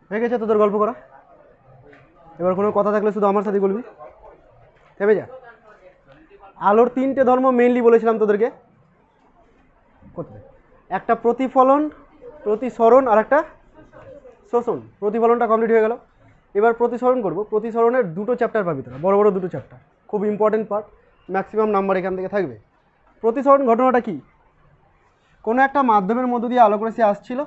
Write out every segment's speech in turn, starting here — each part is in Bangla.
হয়ে গেছে তোদের গল্প করা। এবার কোনো কথা থাকলে শুধু আমার সাথে বলবি। ভেবে যা। আলোর তিনটে ধর্ম মেইনলি বলেছিলাম তোদেরকে, কোথায়? একটা প্রতিফলন, প্রতিসরণ আর একটা শোষণ। প্রতিফলনটা কমপ্লিট হয়ে গেল। এবার প্রতিসরণ করব। প্রতিসরণের দুটো চ্যাপ্টার পাবি তোরা, বড় বড় দুটো চ্যাপ্টার, খুব ইম্পর্টেন্ট পার্ট, ম্যাক্সিমাম নাম্বার এখান থেকে থাকবে। প্রতিসরণ ঘটনাটা কি? কোনো একটা মাধ্যমের মধ্য দিয়ে আলোকরশ্মি আসছিল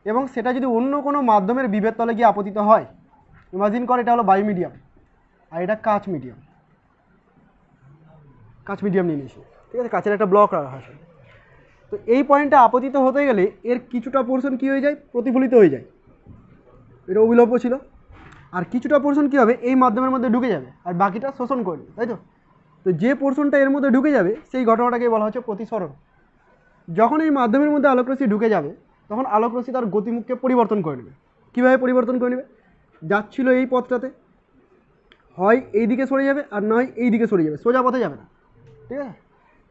এবং সেটা যদি অন্য কোনো মাধ্যমের বিভেদ তলে গিয়ে আপতিত হয়, ইমাজিন কর এটা হলো বায়ু মিডিয়াম আর এটা কাঁচ মিডিয়াম। কাঁচ মিডিয়াম নিয়ে নিয়েছি, ঠিক আছে, কাঁচের একটা ব্লক রাখা আছে। তো এই পয়েন্টটা আপতিত হতে গেলে এর কিছুটা পোর্শন কী হয়ে যায়? প্রতিফলিত হয়ে যায়, এটা অবিলম্ব ছিল। আর কিছুটা পোর্শন কী হবে? এই মাধ্যমের মধ্যে ঢুকে যাবে আর বাকিটা শোষণ করবে, তাই তো? তো যে পোর্শনটা এর মধ্যে ঢুকে যাবে সেই ঘটনাটাকে বলা হচ্ছে প্রতিসরণ। যখন এই মাধ্যমের মধ্যে আলোকরশ্মি ঢুকে যাবে তখন আলোকরশ্মি তার গতিমুখকে পরিবর্তন করে নেবে। কীভাবে পরিবর্তন করে নেবে? যাচ্ছিল এই পথটাতে, হয় এই দিকে সরে যাবে আর নয় এই দিকে সরে যাবে, সোজা পথে যাবে না, ঠিক আছে?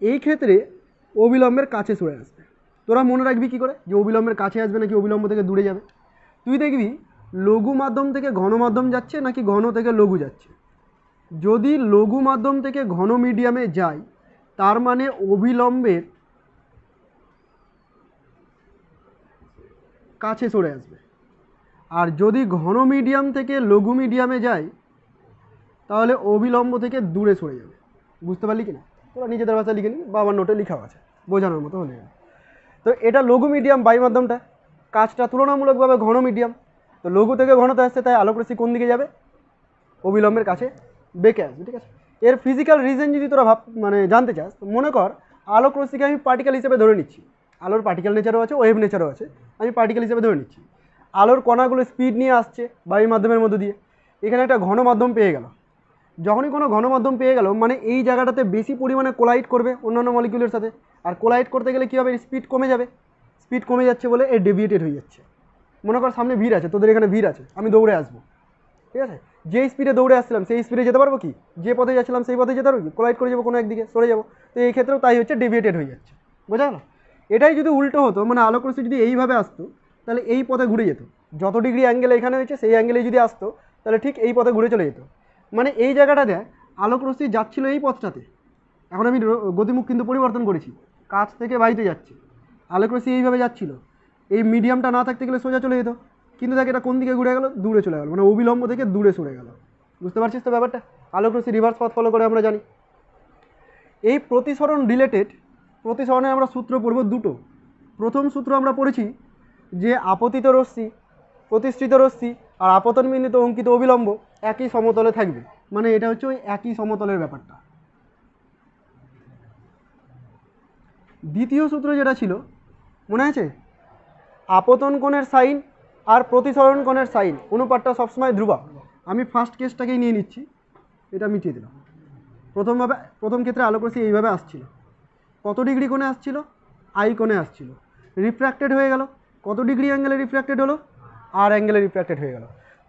এই ক্ষেত্রে অবিলম্বের কাছে সরে আসবে। তোরা মনে রাখবি কী করে যে অবিলম্বের কাছে আসবে নাকি অবিলম্ব থেকে দূরে যাবে? তুই দেখবি লঘু মাধ্যম থেকে ঘন মাধ্যম যাচ্ছে নাকি ঘন থেকে লঘু যাচ্ছে। যদি লঘু মাধ্যম থেকে ঘন মিডিয়ামে যায় তার মানে অবিলম্বের কাছে সরে আসবে। আর যদি ঘন মিডিয়াম থেকে লঘু মিডিয়ামে যায় তাহলে অবিলম্ব থেকে দূরে সরে যাবে। বুঝতে পারলি কি না? তোরা নিজেদের ভাষা লিখে নিবি, বাবার নোটে লেখা আছে, বোঝানোর মতো হলে। তো এটা লঘু মিডিয়াম বায়ু মাধ্যমটা, কাজটা তুলনামূলকভাবে ঘন মিডিয়াম। তো লঘু থেকে ঘনতে আসছে, তাই আলোকরশ্মি কোন দিকে যাবে? অবিলম্বের কাছে বেঁকে আসবে, ঠিক আছে? এর ফিজিক্যাল রিজন যদি তোরা জানতে চাস, তো মনে কর আলোকরশ্মিকে আমি পার্টিকেল হিসেবে ধরে নিচ্ছি। আলোর পার্টিকেল নেচারও আছে, ওয়েভ নেচারও আছে, আমি পার্টিকেল হিসেবে ধরে নিচ্ছি। আলোর কণাগুলো স্পিড নিয়ে আসছে বায়ু মাধ্যমের মধ্যে দিয়ে, এখানে একটা ঘন মাধ্যম পেয়ে গেল। যখনই কোনো ঘন মাধ্যম পেয়ে গেল মানে এই জায়গাটাতে বেশি পরিমাণে কোলাইড করবে অন্যান্য মলিকিউলের সাথে, আর কোলাইড করতে গেলে কী হবে? স্পিড কমে যাবে। স্পিড কমে যাচ্ছে বলে এর ডেভিয়েটেড হয়ে যাচ্ছে। মনে কর সামনে ভিড় আছে, তোদের এখানে ভিড় আছে, আমি দৌড়ে আসবো, ঠিক আছে? যে স্পিডে দৌড়ে আসছিলাম সেই স্পিডে যেতে পারবো কি? যে পথে যাচ্ছিলাম সেই পথে যেতে পারবো কি? কোলাইড করে যাবো কোনো একদিকে, সরে যাবো। তো এই ক্ষেত্রেও তাই হচ্ছে, ডেভিয়েটেড হয়ে যাচ্ছে। বোঝা গেল? এটাই যদি উল্টো হতো, মানে আলোকরশ্মি যদি এইভাবে আসতো তাহলে এই পথে ঘুরে যেত। যত ডিগ্রি অ্যাঙ্গেল এখানে হয়েছে সেই অ্যাঙ্গেলে যদি আসতো তাহলে ঠিক এই পথে ঘুরে চলে যেত। মানে এই জায়গাটাতে আলোকরশ্মি যাচ্ছিল এই পথটাতে, এখন আমি গতিমুখ কিন্তু পরিবর্তন করেছি, কাছ থেকে বাইরে যাচ্ছে। আলোকরশ্মি এইভাবে যাচ্ছিল, এই মিডিয়ামটা না থাকতে গেলে সোজা চলে যেত, কিন্তু দেখ এটা কোন দিকে ঘুরে গেল? দূরে চলে গেল, মানে অবিলম্ব থেকে দূরে সরে গেল। বুঝতে পারছিস তো ব্যাপারটা? আলোকরশ্মি রিভার্স পথ ফলো করে আমরা জানি। এই প্রতিসরণ রিলেটেড, প্রতিসরণে আমরা সূত্র পড়ব দুটো। প্রথম সূত্র আমরা পড়েছি যে আপতিত রশ্মি, প্রতিসৃত রশ্মি আর আপতন বিন্দুতে অঙ্কিত অবিলম্ব একই সমতলে থাকবে, মানে এটা হচ্ছে ওই একই সমতলের ব্যাপারটা। দ্বিতীয় সূত্র যেটা ছিল মনে আছে, আপতন কোণের সাইন আর প্রতিসরণ কোণের সাইন অনুপাতটা সবসময় ধ্রুবক। আমি ফার্স্ট কেসটাকেই নিয়ে নিচ্ছি, এটা মিটিয়ে দিলাম। প্রথম ক্ষেত্রে আলোকরশ্মি এইভাবে আসছিল, কত ডিগ্রি কোণে আসছিল? আই কোণে আসছিল, রিফ্র্যাক্টেড হয়ে গেল। কত ডিগ্রি অ্যাঙ্গেলে রিফ্র্যাক্টেড হলো? আর অ্যাঙ্গেলে রিফ্র্যাক্টেড হয়ে গেল।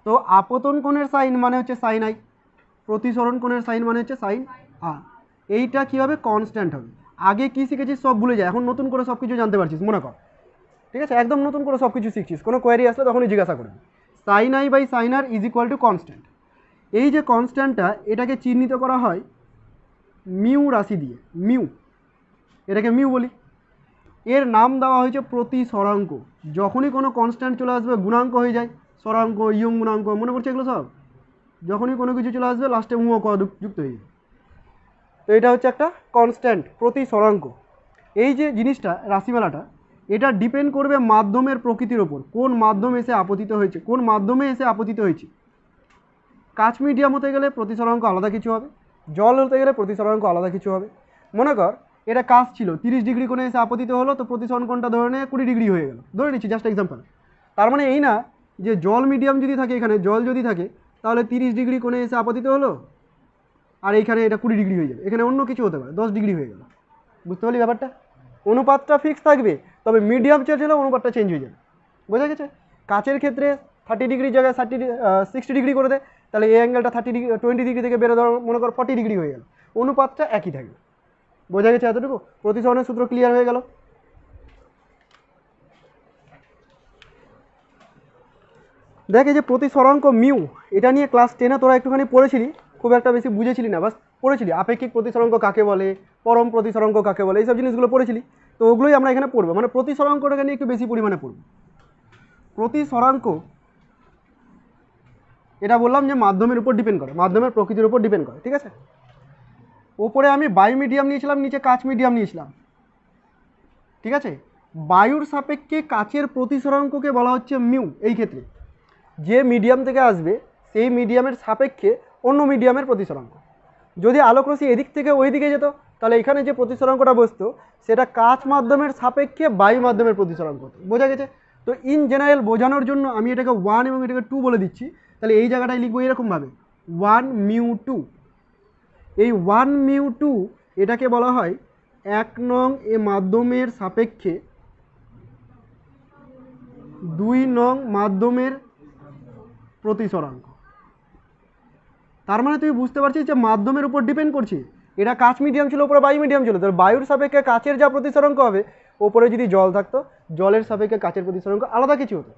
তো আপতন কোণের সাইন মানে হচ্ছে সাইন আই, প্রতিসরণ কোণের সাইন মানে হচ্ছে সাইন আর। এইটা কী হবে? কনস্ট্যান্ট হবে। আগে কী শিখেছিস সব ভুলে যায়, এখন নতুন করে সব কিছু জানতে পারছিস, মনে কর, ঠিক আছে? একদম নতুন করে সব কিছু শিখছিস, কোনো কোয়ারি আসলে তখনই জিজ্ঞাসা করবি। Sine I by sine R is equal to constant. এই যে কনস্ট্যান্টটা, এটাকে চিহ্নিত করা হয় মিউ রাশি দিয়ে, মিউ, এটাকে মিউ বলি। এর নাম দেওয়া হয়েছে প্রতিসরাঙ্ক। যখনই কোনো কনস্ট্যান্ট চলে আসবে গুণাঙ্ক হয়ে যায়, সরাঙ্ক, ইয়ং গুণাঙ্ক, মনে পড়ছে এগুলো সব? যখনই কোনো কিছু চলে আসবে লাস্টে উ ক যুক্ত হয়ে যাবে। তো এটা হচ্ছে একটা কনস্ট্যান্ট, প্রতিসরাঙ্ক। এই যে জিনিসটা, রাশিমালাটা, এটা ডিপেন্ড করবে মাধ্যমের প্রকৃতির ওপর, কোন মাধ্যম এসে আপতিত হয়েছে, কোন মাধ্যমে এসে আপতিত হয়েছে। কাঁচ মিডিয়াম হতে গেলে প্রতিসরাঙ্ক আলাদা কিছু হবে, জল হতে গেলে প্রতিসরাঙ্ক আলাদা কিছু হবে। মনে কর এটা কাঁচ ছিল, 30 ডিগ্রি কোণে এসে আপতিত হলো, তো প্রতিসরণ কোণটা ধরে নিয়ে 20 ডিগ্রি হয়ে গেল, ধরে নিচ্ছি জাস্ট এক্সাম্পল। তার মানে এই না যে জল মিডিয়াম যদি থাকে, এখানে জল যদি থাকে তাহলে 30 ডিগ্রি কোণে এসে আপতিত হলো আর এইখানে এটা 20 ডিগ্রি হয়ে যাবে, এখানে অন্য কিছু হতে পারে, 10 ডিগ্রি হয়ে গেল। বুঝতে পারলি ব্যাপারটা? অনুপাতটা ফিক্স থাকবে, তবে মিডিয়াম চেঞ্জ হলে অনুপাতটা চেঞ্জ হয়ে যাবে। বোঝা গেছে? কাচের ক্ষেত্রে 30 ডিগ্রির জায়গায় 60 ডিগ্রি করে দেয়, তাহলে এই অ্যাঙ্গেলটা 20 ডিগ্রি থেকে বেরো, ধরো মনে কর 40 ডিগ্রি হয়ে গেল, অনুপাতটা একই থাকবে। বোঝা গেছে এতটুকু? প্রতিসরণের সূত্র ক্লিয়ার হয়ে গেল। দেখ এই যে প্রতিসরাঙ্ক মিউ, এটা নিয়ে ক্লাস 10-এ তোরা একটুখানি পড়েছিলি, খুব একটা বেশি বুঝেছিলি না, বাস পড়েছিলি আপেক্ষিক প্রতিসরাঙ্ক কাকে বলে, পরম প্রতিসরাঙ্ক কাকে বলে, এইসব জিনিসগুলো পড়েছিলি। তো ওগুলোই আমরা এখানে পড়বো, মানে প্রতিসরাঙ্কটাকে নিয়ে একটু বেশি পরিমাণে পড়বো। প্রতিসরাঙ্ক এটা বললাম যে মাধ্যমের উপর ডিপেন্ড করে, মাধ্যমের প্রকৃতির উপর ডিপেন্ড করে, ঠিক আছে। ওপরে আমি বায়ু মিডিয়াম নিয়েছিলাম, নিচে কাঁচ মিডিয়াম নিয়েছিলাম, ঠিক আছে। বায়ুর সাপেক্ষে কাচের প্রতিসরাঙ্ককে বলা হচ্ছে মিউ। এই ক্ষেত্রে যে মিডিয়াম থেকে আসবে সেই মিডিয়ামের সাপেক্ষে অন্য মিডিয়ামের প্রতিসরাঙ্ক। যদি আলোকরশ্মি এদিক থেকে ওই দিকে যেত তাহলে এখানে যে প্রতিসরাঙ্কটা বসতো সেটা কাচ মাধ্যমের সাপেক্ষে বায়ু মাধ্যমের প্রতিসরাঙ্ক হতো। বোঝা গেছে? তো ইন জেনারেল বোঝানোর জন্য আমি এটাকে 1 এবং এটাকে 2 বলে দিচ্ছি। তাহলে এই জায়গাটায় লিখবো এরকমভাবে 1 মিউ 2। এই 1 মিউ 2 এটাকে বলা হয় 1 নং এ মাধ্যমের সাপেক্ষে 2 নং মাধ্যমের প্রতিসরাঙ্ক। তার মানে তুই বুঝতে পারছিস যে মাধ্যমের উপর ডিপেন্ড করছে। এটা কাঁচ মিডিয়াম ছিল, উপরে বায়ু মিডিয়াম ছিল, তাহলে বায়ুর সাপেক্ষে কাচের যা প্রতিসরাঙ্ক হবে, ওপরে যদি জল থাকতো জলের সাপেক্ষে কাচের প্রতিসরাঙ্ক আলাদা কিছু হতো।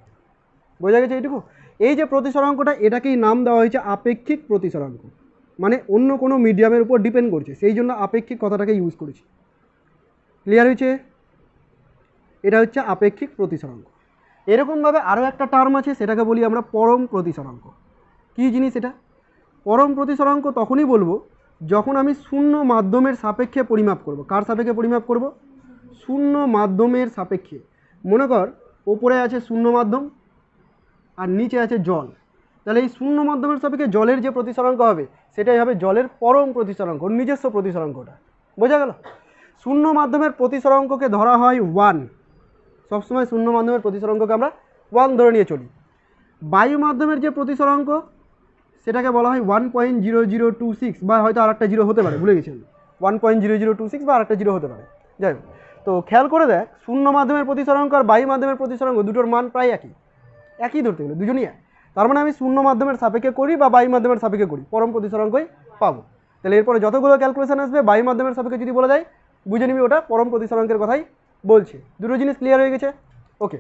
বোঝা গেছে এইটুকু? এই যে প্রতিসরাঙ্কটা এটাকেই নাম দেওয়া হয়েছে আপেক্ষিক প্রতিসরাঙ্ক, মানে অন্য কোনো মিডিয়ামের উপর ডিপেন্ড করছে, সেই জন্য আপেক্ষিক কথাটাকে ইউজ করেছি। ক্লিয়ার হয়েছে? এটা হচ্ছে আপেক্ষিক প্রতিসরাঙ্ক। এরকমভাবে আরও একটা টার্ম আছে, সেটাকে বলি আমরা পরম প্রতিসরাঙ্ক। কী জিনিস এটা? পরম প্রতিসরাঙ্ক তখনই বলবো যখন আমি শূন্য মাধ্যমের সাপেক্ষে পরিমাপ করব। কার সাপেক্ষে পরিমাপ করব? শূন্য মাধ্যমের সাপেক্ষে। মনে কর ওপরে আছে শূন্য মাধ্যম আর নিচে আছে জল, তাহলে এই শূন্য মাধ্যমের সাপেক্ষে জলের যে প্রতিসরাঙ্ক হবে সেটাই হবে জলের পরম প্রতিসরাঙ্ক, নিজস্ব প্রতিসরাঙ্কটা। বোঝা গেল? শূন্য মাধ্যমের প্রতিসরাঙ্ককে ধরা হয় 1। সবসময় শূন্য মাধ্যমের প্রতিসরাঙ্ককে আমরা 1 ধরে নিয়ে চলি। বায়ু মাধ্যমের যে প্রতিসরাঙ্ক সেটাকে বলা হয় 1.0026, বা হয়তো আর একটা জিরো হতে পারে, ভুলে গেছি আমি, 1.0026 বা আর একটা জিরো হতে পারে, যাই হোক। তো খেয়াল করে দেখ, শূন্য মাধ্যমের প্রতিসরাঙ্ক আর বায়ু মাধ্যমের প্রতিসরাঙ্ক দুটোর মান প্রায় একই ধরতে গেলে, দুজনই এক। তার মানে আমি শূন্য মাধ্যমের সাপেক্ষে করি বা বায়ু মাধ্যমের সাপেক্ষে করি, পরম প্রতিসরাঙ্কই পাবো। তাহলে এরপরে যতগুলো ক্যালকুলেশন আসবে বায়ু মাধ্যমের সাপেক্ষে যদি বলে দেয়, বুঝে নিবি ওটা পরম প্রতিসরাঙ্কের কথাই বলছে। দুটো জিনিস ক্লিয়ার হয়ে গেছে? ওকে।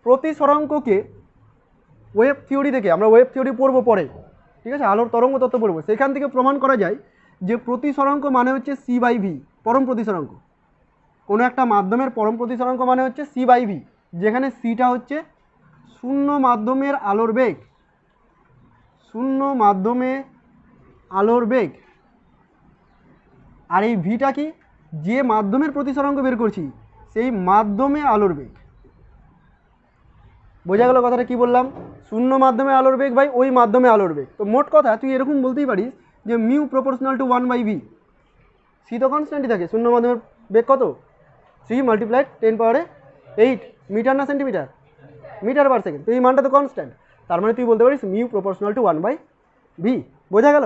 প্রতিসরাঙ্ককে ওয়েভ থিওরি থেকে, আমরা ওয়েভ থিওরি পড়বো পরে, ঠিক আছে, আলোর তরঙ্গ তত্ত্ব পড়বো, সেখান থেকে প্রমাণ করা যায় যে প্রতিসরাঙ্ক মানে হচ্ছে C/V, পরম প্রতিসরাঙ্ক। কোনো একটা মাধ্যমের পরম প্রতিসরাঙ্ক মানে হচ্ছে C/V, যেখানে সিটা হচ্ছে শূন্য মাধ্যমের আলোর বেগ, শূন্য মাধ্যমে আলোর বেগ, আর এই ভিটা কি? যে মাধ্যমের প্রতিসরাঙ্ক বের করছি সেই মাধ্যমে আলোর বেগ। বোঝা গেল কথাটা? কি বললাম? শূন্য মাধ্যমে আলোর বেগ বাই ওই মাধ্যমে আলোর বেগ। তো মোট কথা তুই এরকম বলতেই পারিস যে mu proportional two 1/v। C তো কনস্ট্যান্টই থাকে, শূন্য মাধ্যমের বেগ কত? 3 × 10⁸ মিটার না সেন্টিমিটার? Metre per second. তো এই মানটা তো কনস্ট্যান্ট, তার মানে তুই বলতে পারিস মিউ প্রপোর্শনাল টু 1/v। বোঝা গেল?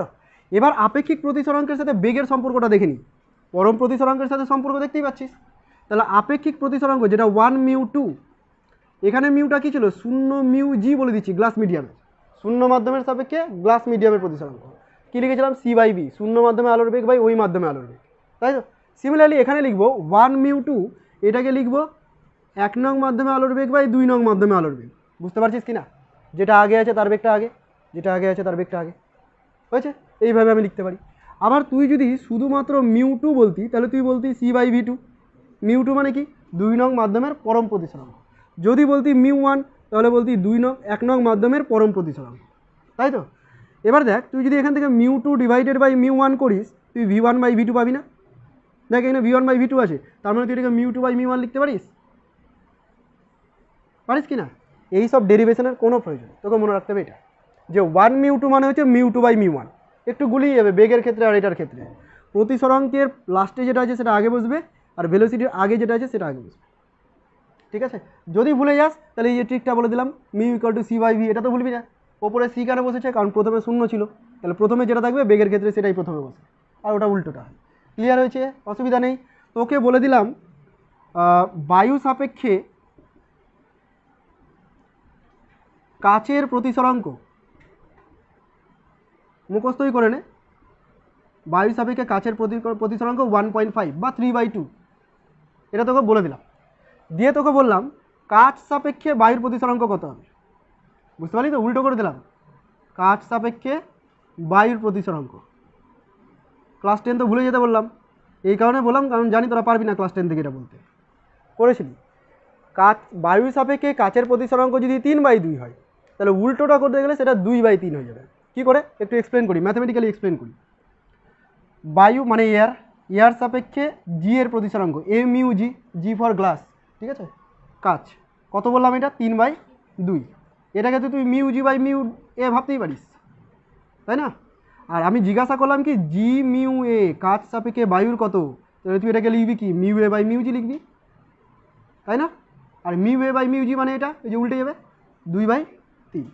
এবার আপেক্ষিক প্রতিসরাঙ্কের সাথে বেগের সম্পর্কটা দেখে নি। পরম প্রতিসরাঙ্কের সাথে সম্পর্ক দেখতেই পাচ্ছিস। তাহলে আপেক্ষিক প্রতিসরাঙ্ক যেটা 1 মিউ 2, এখানে মিউটা কি ছিল? শূন্য মিউ জি বলে দিচ্ছি, গ্লাস মিডিয়ামের, শূন্য মাধ্যমের সাপেক্ষে গ্লাস মিডিয়ামের প্রতিসরাঙ্ক। কি লিখেছিলাম? C/V, শূন্য মাধ্যমে আলোর বেগ বাই ওই মাধ্যমে আলোর বেগ, তাই তো? সিমিলারলি এখানে লিখবো 1 মিউ 2, এটাকে লিখবো 1 নং মাধ্যমে আলোর বেগ বাই 2 নং মাধ্যমে আলোর বেগ। বুঝতে পারছিস কি না? যেটা আগে আছে তার বেগটা আগে, যেটা আগে আছে তার বেগটা আগে। হয়েছে? এইভাবে আমি লিখতে পারি। আবার তুই যদি শুধুমাত্র মিউ 2 বলতি তাহলে তুই বলতি C/V2। মিউ 2 মানে কি? 2 নং মাধ্যমের পরম প্রতিসরাঙ্ক। যদি বলতি মিউ 1 তাহলে বলতি 1 নং মাধ্যমের পরম প্রতিসরাঙ্ক, তাই তো? এবার দেখ, তুই যদি এখান থেকে মিউ 2 ডিভাইডেড বাই মিউ 1 করিস, তুই V1/V2 পাবি না? দেখ এখানে V1/V2 আছে, তার মানে তুই এটাকে মিউ 2/মিউ 1 লিখতে পারিস? পারিস কি না? এই সব ডেরিভেশনের কোনো প্রয়োজন, তোকে মনে রাখতে হবে এটা, যে 1 মিউ 2 মানে হচ্ছে মিউ 2/মিউ 1। একটু গুলিয়ে যাবে বেগের ক্ষেত্রে আর এটার ক্ষেত্রে। প্রতিসরাঙ্কের লাস্টে যেটা আছে সেটা আগে বসবে, আর ভেলোসিটির আগে যেটা আছে সেটা আগে বসবে, ঠিক আছে? যদি ভুলে যাস তাহলে এই যে ট্রিকটা বলে দিলাম, মিউ = C/V, এটা তো ভুলবি না। ওপরে সি কেন বসেছে? কারণ প্রথমে শূন্য ছিল, তাহলে প্রথমে যেটা থাকবে বেগের ক্ষেত্রে সেটাই প্রথমে বসে, আর ওটা উল্টোটা। ক্লিয়ার হয়েছে? অসুবিধা নেই। তোকে বলে দিলাম বায়ু সাপেক্ষে কাচের প্রতিসরাঙ্ক, মুখস্থই করে নে। বায়ু সাপেক্ষে কাচের প্রতিসরাঙ্ক 1.5 বা 3/2, এটা তোকে বলে দিলাম। দিয়ে তোকে বললাম কাচ সাপেক্ষে বায়ুর প্রতিসরাঙ্ক কত হবে। বুঝতে পারলি তো, উল্টো করে দিলাম, কাচ সাপেক্ষে বায়ুর প্রতিসরাঙ্ক। ক্লাস 10 তো ভুলে যেতে বললাম, এই কারণে বললাম কারণ জানি তোরা পারবি না ক্লাস 10 থেকে এটা বলতে। করেছিলি কাচ বায়ু সাপেক্ষে কাচের প্রতিসরাঙ্ক যদি 3/2 হয়, তাহলে উল্টোটা করতে গেলে সেটা 2/3 হয়ে যাবে। কি করে একটু এক্সপ্লেন করি, ম্যাথমেটিক্যালি এক্সপ্লেন করি। বায়ু মানে এয়ার সাপেক্ষে জি এর প্রতিসরাঙ্ক a mu G, G for glass, ঠিক আছে, কাচ কত বললাম এটা 3/2। এটাকে তো তুই mu g by mu a ভাবতেই পারিস, তাই না? আর আমি জিজ্ঞাসা করলাম কি জি মিউ এ কাচ সাপেক্ষে বায়ুর কত, তাহলে তুই এটাকে লিখবি কি মিউ এ বাই মিউ জি লিখবি, তাই না? আর মিউ এ বাই মিউ জি মানে এটা এই যে উল্টে যাবে 2/3।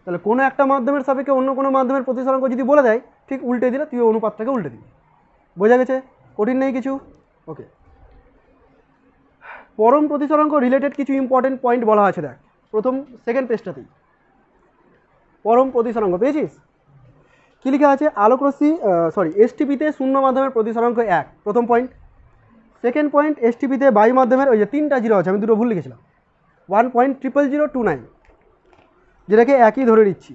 তাহলে কোনো একটা মাধ্যমের সাপেক্ষে অন্য কোনো মাধ্যমের প্রতিসরাঙ্ক যদি বলে দেয়, ঠিক উল্টে দিলে তুই অনুপাতটাকে উল্টে দিবি। বোঝা গেছে? কঠিন নেই কিছু। ওকে, পরম প্রতিসরাঙ্ক রিলেটেড কিছু ইম্পর্টেন্ট পয়েন্ট বলা আছে, দেখ প্রথম সেকেন্ড পেজটাতেই পরম প্রতিসরাঙ্ক পেয়েছিস। কি লেখা আছে? আলোকরশ্মি এসটিপিতে শূন্য মাধ্যমের প্রতিসরাঙ্ক 1, প্রথম পয়েন্ট। সেকেন্ড পয়েন্ট, এসটিপিতে বায়ু মাধ্যমের ওই যে 3টা জিরো আছে, আমি দুটো ভুল লিখেছিলাম, 1.00029, যেটাকে একই ধরে নিচ্ছি।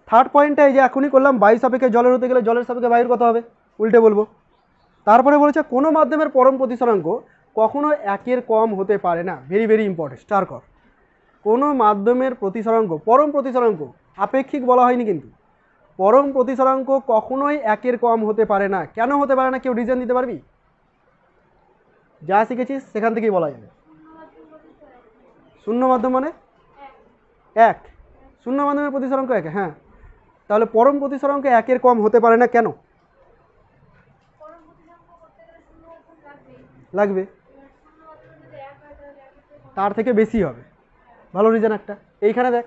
থার্ড পয়েন্টটা এই যে এখনই করলাম, বায়ু সাপেক্ষে জলের হতে গেলে জলের সাপেক্ষে বায়ুর কত হবে, উল্টে বলবো। তারপরে বলেছে কোনো মাধ্যমের পরম প্রতিসরাঙ্ক কখনো 1-এর কম হতে পারে না, ভেরি ভেরি ইম্পর্টেন্ট, স্টার কর। কোনো মাধ্যমের প্রতিসরাঙ্ক, পরম প্রতিসরাঙ্ক, আপেক্ষিক বলা হয়নি কিন্তু, পরম প্রতিসরাঙ্ক কখনোই 1-এর কম হতে পারে না। কেন হতে পারে না, কেউ রিজন দিতে পারবি? যা শিখেছিস সেখান থেকেই বলা যাবে। শূন্য মাধ্যম মানে 1, শূন্য মাধ্যমের প্রতিসরাঙ্ক 1, হ্যাঁ। তাহলে পরম প্রতিসরাঙ্ক 1-এর কম হতে পারে না কেন? লাগবে, তার থেকে বেশি হবে, ভালো রিজন একটা। এইখানে দেখ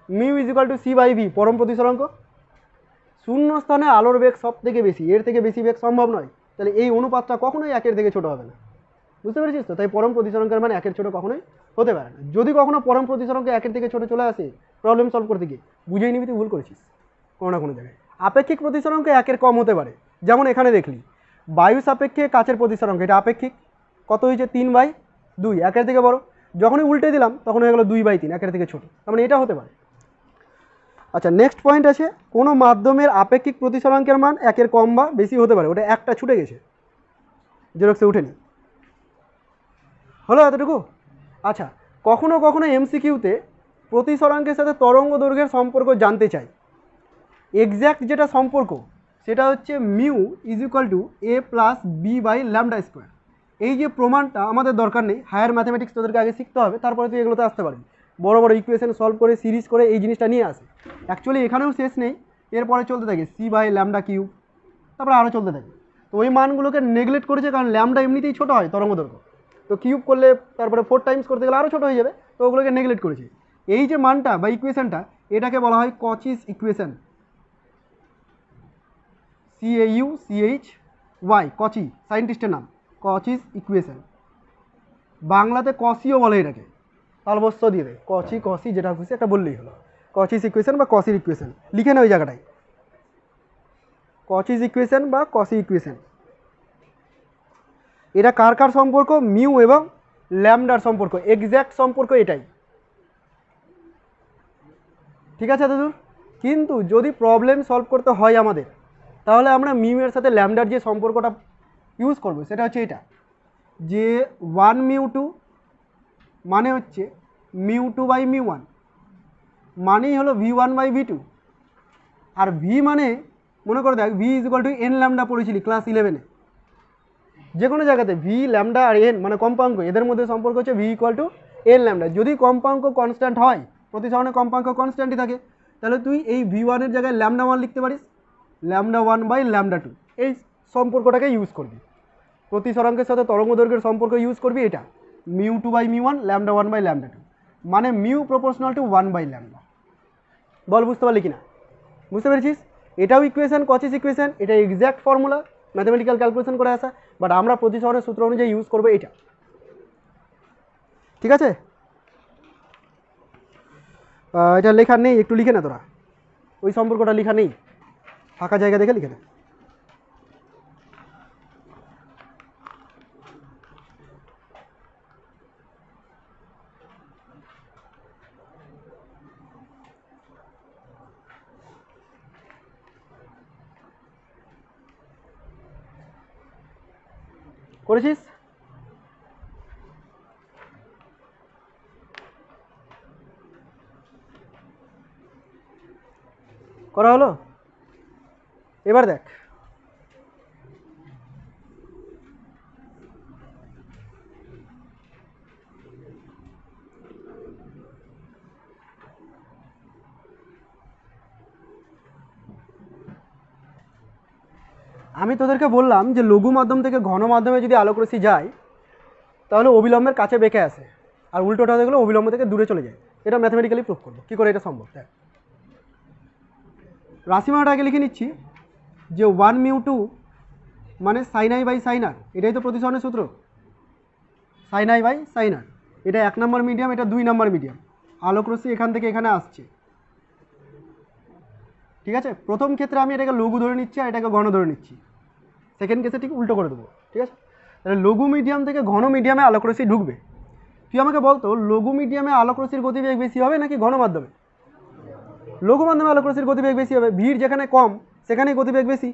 mu is equal to c by v, পরম প্রতিসরাঙ্ক। শূন্য স্থানে আলোর বেগ সব থেকে বেশি, এর থেকে বেশি বেগ সম্ভব নয়, তাহলে এই অনুপাতটা কখনোই 1-এর থেকে ছোট হবে না। বুঝতে পেরেছিস তো? তাই পরম প্রতিসরাঙ্কের মানে 1-এর ছোট কখনোই হতে পারে না। যদি কখনো পরম প্রতিসরাঙ্ক 1-এর থেকে ছোট চলে আসে, প্রবলেম সলভ করতে গিয়ে বুঝেই নিবি তুই ভুল করেছিস কোনো না কোনো জায়গায়। আপেক্ষিক প্রতিসরাঙ্ক 1-এর কম হতে পারে, যেমন এখানে দেখলি বায়ু সাপেক্ষে কাচের প্রতিসরাঙ্ক, এটা আপেক্ষিক, কত হয়েছে 3/2, 1-এর থেকে বড়। যখনই উল্টে দিলাম তখন হয়ে গেল 2/3, 1-এর থেকে ছোট, তার মানে এটা হতে পারে। আচ্ছা, নেক্সট পয়েন্ট আছে, কোনো মাধ্যমের আপেক্ষিক প্রতিসরাঙ্কের মান 1-এর কম বা বেশি হতে পারে। ওটা একটা ছুটে গেছে, জেরক্সে উঠেনি, হলো এতটুকু। আচ্ছা, কখনো কখনো এমসিকিউতে প্রতিসরাঙ্কের সাথে তরঙ্গ দৈর্ঘ্যের সম্পর্ক জানতে চাই। এক্স্যাক্ট যেটা সম্পর্ক সেটা হচ্ছে mu is equal to a plus b by lambda square. এই যে প্রমাণটা আমাদের দরকার নেই, হায়ার ম্যাথামেটিক্স তোদেরকে আগে শিখতে হবে, তারপরে তুই এগুলোতে আসতে পারবি। বড় বড় ইকুয়েশন সলভ করে সিরিজ করে এই জিনিসটা নিয়ে আসে। অ্যাকচুয়ালি এখানেও শেষ নেই, এরপরে চলতে থাকে সি বাই ল্যামডা কিউব, তারপরে আরও চলতে থাকে। তো ওই মানগুলোকে নেগলেক্ট করেছে, কারণ ল্যামডা এমনিতেই ছোটো হয় তরঙ্গ দৈর্ঘ্য, তো কিউব করলে তারপরে 4 টাইমস করতে গেলে আরও ছোটো হয়ে যাবে, তো ওগুলোকে নেগলেক্ট করেছে। এই যে মানটা বা ইকুয়েশনটা, এটাকে বলা হয় কচিস ইকুয়েশন, CAUCHY, কচি সায়েন্টিস্টের নাম, কচিস ইকুয়েশন। বাংলাতে কসিও বলে এটাকে, তালবস্য দিয়ে দেয়, কচি কসি যেটা খুশি একটা বললেই হলো, কচিস ইকুয়েশন বা কসির ইকুয়েশন, লিখে না ওই জায়গাটায়, কচিস ইকুয়েশন বা কসি ইকুয়েশন। এটা কার কার সম্পর্ক? মিউ এবং ল্যামডার সম্পর্ক, এক্স্যাক্ট সম্পর্ক এটাই, ঠিক আছে দাদুর? কিন্তু যদি প্রবলেম সলভ করতে হয় আমাদের, তাহলে আমরা মিউ এর সাথে ল্যামডার যে সম্পর্কটা ইউজ করব সেটা হচ্ছে এটা, যে 1μ2 মানে হচ্ছে μ2 বাই μ1, মানেই হলো v1 by v2। R v মানে মনে করে দেখ, v is equal to n lambda পড়েছিলি ক্লাস 11-এ, যে কোনো জায়গাতে ভি ল্যামডা আর এন মানে কম্পাঙ্ক, এদের মধ্যে সম্পর্ক হচ্ছে V equal to n lambda. যদি কম্পাঙ্ক কনস্ট্যান্ট হয়, প্রতিসরণে কম্পাঙ্ক কনস্ট্যান্টই থাকে, তাহলে তুই এই v1 এর জায়গায় ল্যামডা 1 লিখতে পারিস, ল্যামডা 1 বাই ল্যামডা 2, এই সম্পর্কটাকে ইউজ করবি। প্রতিসরাঙ্কের সাথে তরঙ্গ দৈর্ঘ্যের সম্পর্ক ইউজ করবি এটা, μ2 বাই μ1 ল্যামডা 1 বাই ল্যামডা 2, মানে mu proportional to 1 by lambda. বল বুঝতে পারলি কিনা? বুঝতে পেরেছিস? এটাও ইকুয়েশন, কচিস ইকুয়েশন, এটা এক্স্যাক্ট ফর্মুলা, ম্যাথমেটিক্যাল ক্যালকুলেশন করে আসা, বাট আমরা প্রতিসরণের সূত্র অনুযায়ী ইউজ করবো এটা, ঠিক আছে? এটা লেখা নেই, একটু লিখে না তোরা, ওই সম্পর্কটা লেখা নেই, ফাঁকা জায়গা দেখে লিখে না। করেছিস? করা হলো? এবার দেখ, আমি তোদেরকে বললাম যে লঘু মাধ্যম থেকে ঘন মাধ্যমে যদি আলোকরশ্মি যায় তাহলে অবিলম্বের কাছে বেঁকে আসে, আর উল্টোটা হয়ে গেলে অবিলম্ব থেকে দূরে চলে যায়। এটা ম্যাথমেটিক্যালি প্রুভ করবো কী করে এটা সম্ভব। দেখ, রাশিমালাটা আগে লিখে নিচ্ছি যে 1μ2 মানে সাইন আই বাই সাইন আর, এটাই তো প্রতিসরণের সূত্র, সাইন আই বাই সাইন আর। এটা 1 নম্বর মিডিয়াম, এটা 2 নম্বর মিডিয়াম। আলোকরশ্মি এখান থেকে এখানে আসছে, ঠিক আছে। প্রথম ক্ষেত্রে আমি এটাকে লঘু ধরে নিচ্ছি আর এটাকে ঘন ধরে নিচ্ছি, সেকেন্ড কেসে ঠিক উল্টো করে দেবো, ঠিক আছে। তাহলে লঘু মিডিয়াম থেকে ঘন মিডিয়ামে আলোকরশ্মি ঢুকবে। তুই আমাকে বলতো লঘু মিডিয়ামে আলোকরশ্মির গতিবেগ বেশি হবে নাকি ঘন মাধ্যমে? লঘু মাধ্যমে আলোকরশ্মির গতিবেগ বেশি হবে, ভিড় যেখানে কম সেখানেই গতিবেগ বেশি,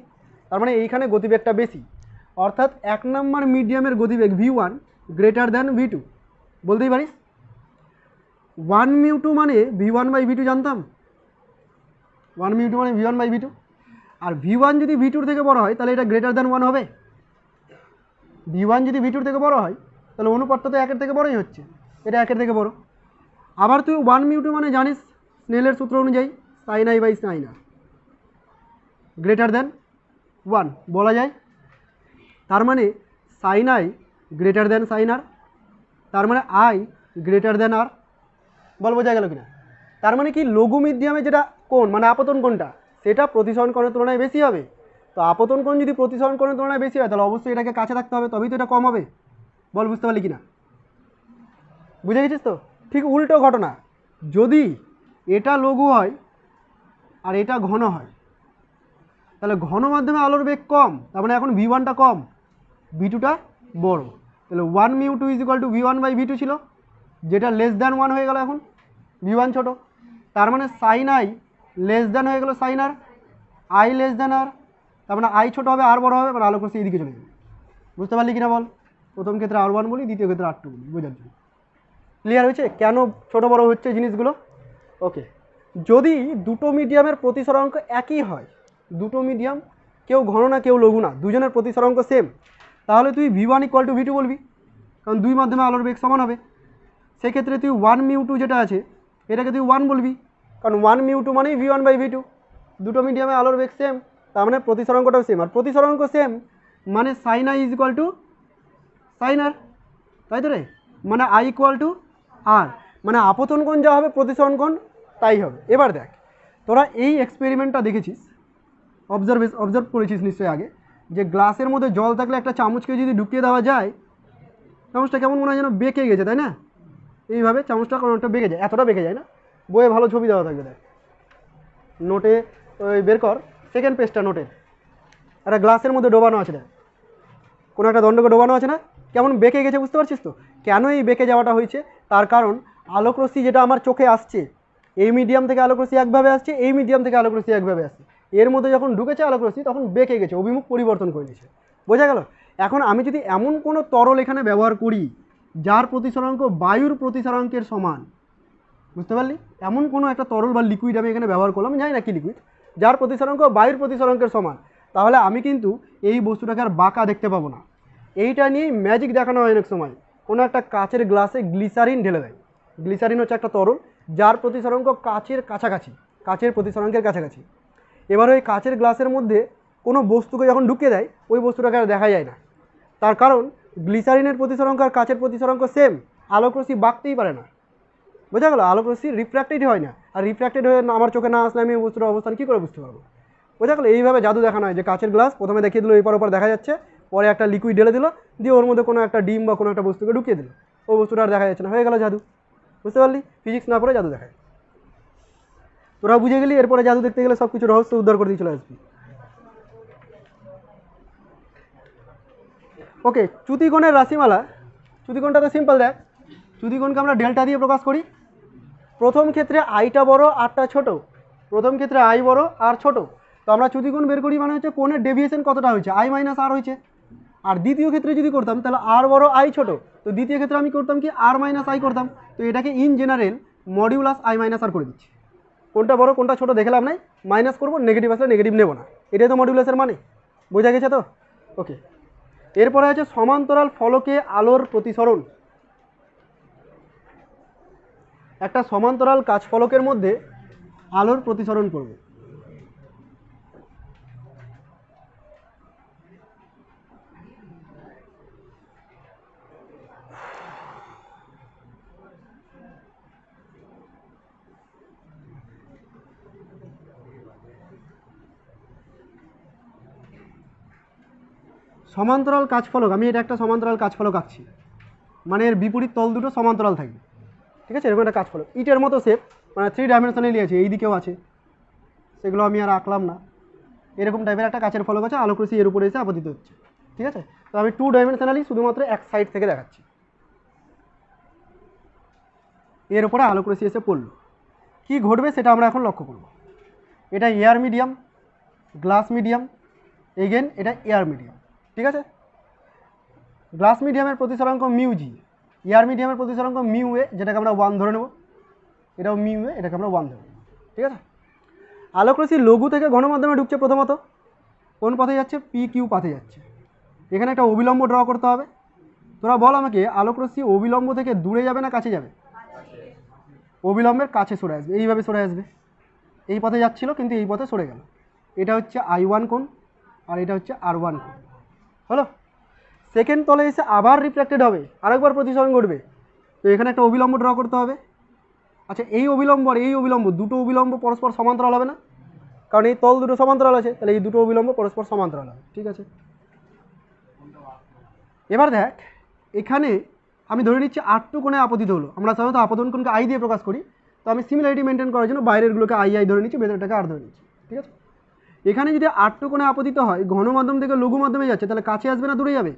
তার মানে এইখানে গতিবেগটা বেশি। অর্থাৎ 1 নম্বর মিডিয়ামের গতিবেগ v1 গ্রেটার দ্যান v2 বলতেই পারিস। 1μ2 মানে v1/v2 জানতাম, 1μ2 মানে v1/v2, আর v1 যদি v2 থেকে বড় হয় তাহলে এটা গ্রেটার দ্যান 1 হবে। v1 যদি v2 থেকে বড় হয় তাহলে অনুপাতটা তো 1 থেকে বড়ই হচ্ছে, এটা 1 থেকে বড়। আবার তুই 1μ2 মানে জানিস স্নেলের সূত্র অনুযায়ী sine I by sine r greater than 1 বলা যায়। তার মানে sine i greater than sine r, তার মানে আই গ্রেটার দ্যান আর। বল বোঝা গেল কিনা? তার মানে কি লঘু মিডিয়ামে যেটা কোণ মানে আপতন কোণটা সেটা প্রতিসরণ কোণের তুলনায় বেশি হবে। তো আপতন কোণ যদি প্রতিসরণ কোণের তুলনায় বেশি হয় তাহলে অবশ্যই এটাকে কাছে রাখতে হবে, তবেই তো এটা কম হবে। বল বুঝতে পারলি কিনা? বুঝে গেছিস তো? ঠিক উল্টো ঘটনা, যদি এটা লঘু হয় আর এটা ঘন হয় তাহলে ঘন মাধ্যমে আলোর বেগ কম, তার মানে এখন v1টা কম, v2টা বড়। তাহলে 1μ2 = v1/v2 ছিল, যেটা লেস দ্যান 1 হয়ে গেল, এখন v1 ছোট, তার মানে সাইন আই লেস দ্যান হয়ে গেল sine r, i less than r, তার মানে আই ছোটো হবে আর বড় হবে, মানে আলোকরশ্মি এদিকে চলে যাবে। বুঝতে পারলি কিনা বল? প্রথম ক্ষেত্রে r1 বলি, দ্বিতীয় ক্ষেত্রে r2 বলি, বোঝার জন্য। ক্লিয়ার হয়েছে কেন ছোটো বড় হচ্ছে জিনিসগুলো? ওকে, যদি দুটো মিডিয়ামের প্রতিসরাঙ্ক একই হয়, দুটো মিডিয়াম কেউ ঘন না কেউ লঘু না, দুজনের প্রতিসরাঙ্ক সেম, তাহলে তুই v1 = v2 বলবি, কারণ দুই মাধ্যমে আলোর বেগ সমান হবে। সেক্ষেত্রে তুই 1μ2 যেটা আছে এটাকে তুই 1 বলবি, কারণ 1μ2 মানেই v1/v2, দুটো মিডিয়ামে আলোর বেগ সেম, তার মানে প্রতিসরাঙ্কটাও সেম, আর প্রতিসরাঙ্ক সেম মানে সাইন আই = সাইন আর, তাই তো রে? মানে আই = আর, মানে আপতন কোণ যা হবে প্রতিসরণ কোণ তাই হবে। এবার দেখ, তোরা এই এক্সপেরিমেন্টটা দেখেছিস, অবজার্ভ করেছিস নিশ্চয়ই আগে, যে গ্লাসের মধ্যে জল থাকলে একটা চামচকে যদি ঢুকিয়ে দেওয়া যায়, চামচটা কেমন মনে হয় যেন বেঁকে গেছে, তাই না? এইভাবে চামচটা কোনোটা বেঁকে যায়, এতটা বেঁকে যায় না, বইয়ে ভালো ছবি দেওয়া থাকবে। দেখ নোটে ওই বের কর, সেকেন্ড পেজটা নোটের, একটা গ্লাসের মধ্যে ডোবানো আছে, দেখ কোনো একটা দণ্ডকে ডোবানো আছে না, কেমন বেঁকে গেছে, বুঝতে পারছিস তো? কেন এই বেঁকে যাওয়াটা হয়েছে? তার কারণ আলোকরশ্মি যেটা আমার চোখে আসছে, এই মিডিয়াম থেকে আলোকরশ্মি একভাবে আসছে, এই মিডিয়াম থেকে আলোকরশ্মি একভাবে আসছে, এর মধ্যে যখন ঢুকেছে আলোকরশ্মি তখন বেঁকে গেছে, অভিমুখ পরিবর্তন করে নিয়েছে। বোঝা গেল? এখন আমি যদি এমন কোনো তরল এখানে ব্যবহার করি যার প্রতিসরাঙ্ক বায়ুর প্রতিসরাঙ্কের সমান, বুঝতে পারলি? এমন কোনো একটা তরল বা লিকুইড আমি এখানে ব্যবহার করলাম, জানি না কি লিকুইড, যার প্রতিসরাঙ্ক বায়ুর প্রতিসরাঙ্কের সমান, তাহলে আমি কিন্তু এই বস্তুটাকে আর বাঁকা দেখতে পাবো না। এইটা নিয়েই ম্যাজিক দেখানো হয় অনেক সময়, কোনো একটা কাচের গ্লাসে গ্লিসারিন ঢেলে দেয়। গ্লিসারিন হচ্ছে একটা তরল যার প্রতিসরাঙ্ক কাচের কাছাকাছি, কাচের প্রতিসরাঙ্কের কাছাকাছি। এবার ওই কাচের গ্লাসের মধ্যে কোনো বস্তুকে যখন ঢুকিয়ে দেয় ওই বস্তুটাকে আর দেখা যায় না, তার কারণ গ্লিসারিনের প্রতিসরাঙ্ক আর কাচের প্রতিসরাঙ্ক সেম, আলোকরশ্মি বাঁকতেই পারে না। বোঝা গেল? আলোকরশ্মি রিফ্র্যাক্টেড হয় না, আর রিফ্র্যাক্টেড হয়ে আমার চোখে না আসলে আমি এই বস্তুটার অবস্থান কী করে বুঝতে পারবো? বোঝা গেল? এইভাবে জাদু দেখানো হয় যে কাচের গ্লাস প্রথমে দেখিয়ে দিল এপার ওপার দেখা যাচ্ছে, পরে একটা লিকুইড ঢেলে দিল, দিয়ে ওর মধ্যে কোনো একটা ডিম বা কোনো একটা বস্তুকে ঢুকিয়ে দিল, ও বস্তুটা আর দেখা যাচ্ছে না, হয়ে গেল জাদু। বুঝতে পারলি? ফিজিক্স না পড়ে জাদু দেখায়। তোরা বুঝে গেলি, এরপরে জাদু দেখতে গেলে সব কিছু রহস্য উদ্ধার করে দিয়ে চলে আসবি। ওকে, চ্যুতিকোণের রাশিমালা, চ্যুতিকোণটা তো সিম্পল। দেখ, চ্যুতিকোণকে আমরা ডেল্টা দিয়ে প্রকাশ করি। প্রথম ক্ষেত্রে আইটা বড় আরটা ছোট, প্রথম ক্ষেত্রে আই বড় আর ছোট, তো আমরা চ্যুতিকোণ বের করি, মানে হচ্ছে কোণের ডেভিয়েশন কতটা হয়েছে, আই মাইনাস আর হয়েছে। আর দ্বিতীয় ক্ষেত্রে যদি করতাম তাহলে আর বড় আই ছোট, তো দ্বিতীয় ক্ষেত্রে আমি করতাম কি আর মাইনাস আই করতাম। তো এটাকে in general modulus i minus r করে দিচ্ছি। কোনটা বড় কোনটা ছোট দেখে লাভ নাই, মাইনাস করবো, নেগেটিভ আসলে নেগেটিভ নেব না, এটাই তো মডিউলাসের মানে, বোঝা গেছে তো? ওকে, এরপরে আছে সমান্তরাল ফলকে আলোর প্রতিসরণ। একটা সমান্তরাল কাচ ফলকের মধ্যে আলোর প্রতিসরণ করব। সমান্তরাল কাচ ফলক, আমি এটা একটা সমান্তরাল কাচ ফলক আঁকছি, মানে এর বিপরীত তল দুটো সমান্তরাল থাকবে, ঠিক আছে? এরকম একটা কাচ ফলক, ইটের মতো শেপ, মানে 3 ডাইমেনশনালি আছে, এই দিকেও আছে, সেগুলো আমি আর আঁকলাম না। এরকম টাইপের একটা কাচের ফলক আছে, আলোক রশ্মি এর উপরে এসে আপতিত হচ্ছে, ঠিক আছে? তো আমি 2 ডাইমেনশনালি শুধুমাত্র এক সাইড থেকে দেখাচ্ছি, এর উপরে আলোক রশ্মি এসে পড়লো, কী ঘটবে সেটা আমরা এখন লক্ষ্য করব। এটা air medium, glass medium, again এটা এয়ার মিডিয়াম, ঠিক আছে? গ্লাস মিডিয়ামের প্রতিসরাঙ্ক মিউ জি, এয়ার মিডিয়ামের প্রতিসরাঙ্ক মিউ এ, যেটাকে আমরা 1 ধরে নেব, এটাও মিউ এ, এটাকে আমরা 1 ধরে নেব, ঠিক আছে? আলোক রশ্মি লঘু থেকে ঘন মাধ্যমে ঢুকছে, প্রথমত কোন পথে যাচ্ছে? পি কিউ পথে যাচ্ছে। এখানে একটা অবিলম্ব ড্র করতে হবে। তোরা বল আমাকে, আলোক রশ্মি অবিলম্ব থেকে দূরে যাবে না কাছে যাবে? অবিলম্বের কাছে সরে আসবে, এইভাবে সরে আসবে, এই পথে যাচ্ছিল কিন্তু এই পথে সরে গেল। এটা হচ্ছে I1 কোণ আর এটা হচ্ছে R1 কোণ, হলো? সেকেন্ড তলে এসে আবার রিফ্লেক্টেড হবে, আরেকবার প্রতিসরণ ঘটবে, তো এখানে একটা অবিলম্ব ড্র করতে হবে। আচ্ছা, এই অবিলম্ব আর এই অবিলম্ব, দুটো অবিলম্ব পরস্পর সমান্তরাল হবে না? কারণ এই তল দুটো সমান্তরাল আছে, তাহলে এই দুটো অবিলম্ব পরস্পর সমান্তরাল হবে, ঠিক আছে? এবার দেখ, এখানে আমি ধরে নিচ্ছি R2 কোণে আপতিত হলো, আমরা সাধারণত আপতন কোণকে আই দিয়ে প্রকাশ করি, তো আমি সিমিলারিটি মেনটেন করার জন্য বাইরেরগুলোকে আই ধরে নিচ্ছি, ভেতরটাকে আর ধরে নিচ্ছি, ঠিক আছে? এখানে যদি R2 কোণে আপতিত হয়, ঘন মাধ্যম থেকে লঘু মাধ্যমে যাচ্ছে, তাহলে কাছে আসবে না দূরে যাবে?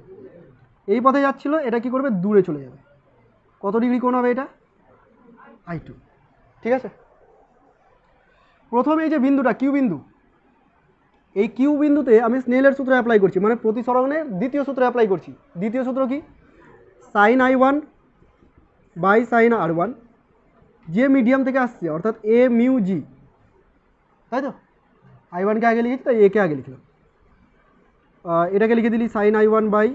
এই পথে যাচ্ছিল, এটা কি করবে? দূরে চলে যাবে। কত ডিগ্রি কোণ হবে এটা? I2, ঠিক আছে? প্রথমে এই যে বিন্দুটা কিউ বিন্দু, এই কিউ বিন্দুতে আমি স্নেলের সূত্র অ্যাপ্লাই করছি, মানে প্রতিসরণের দ্বিতীয় সূত্র অ্যাপ্লাই করছি। দ্বিতীয় সূত্র কি? Sign I1 by sine R1, যে মিডিয়াম থেকে আসছে, অর্থাৎ এ মিউ জি, তাই তো? I1কে আগে লিখেছি, তাই একে আগে লিখলাম, এটাকে লিখে দিলি sine I1 by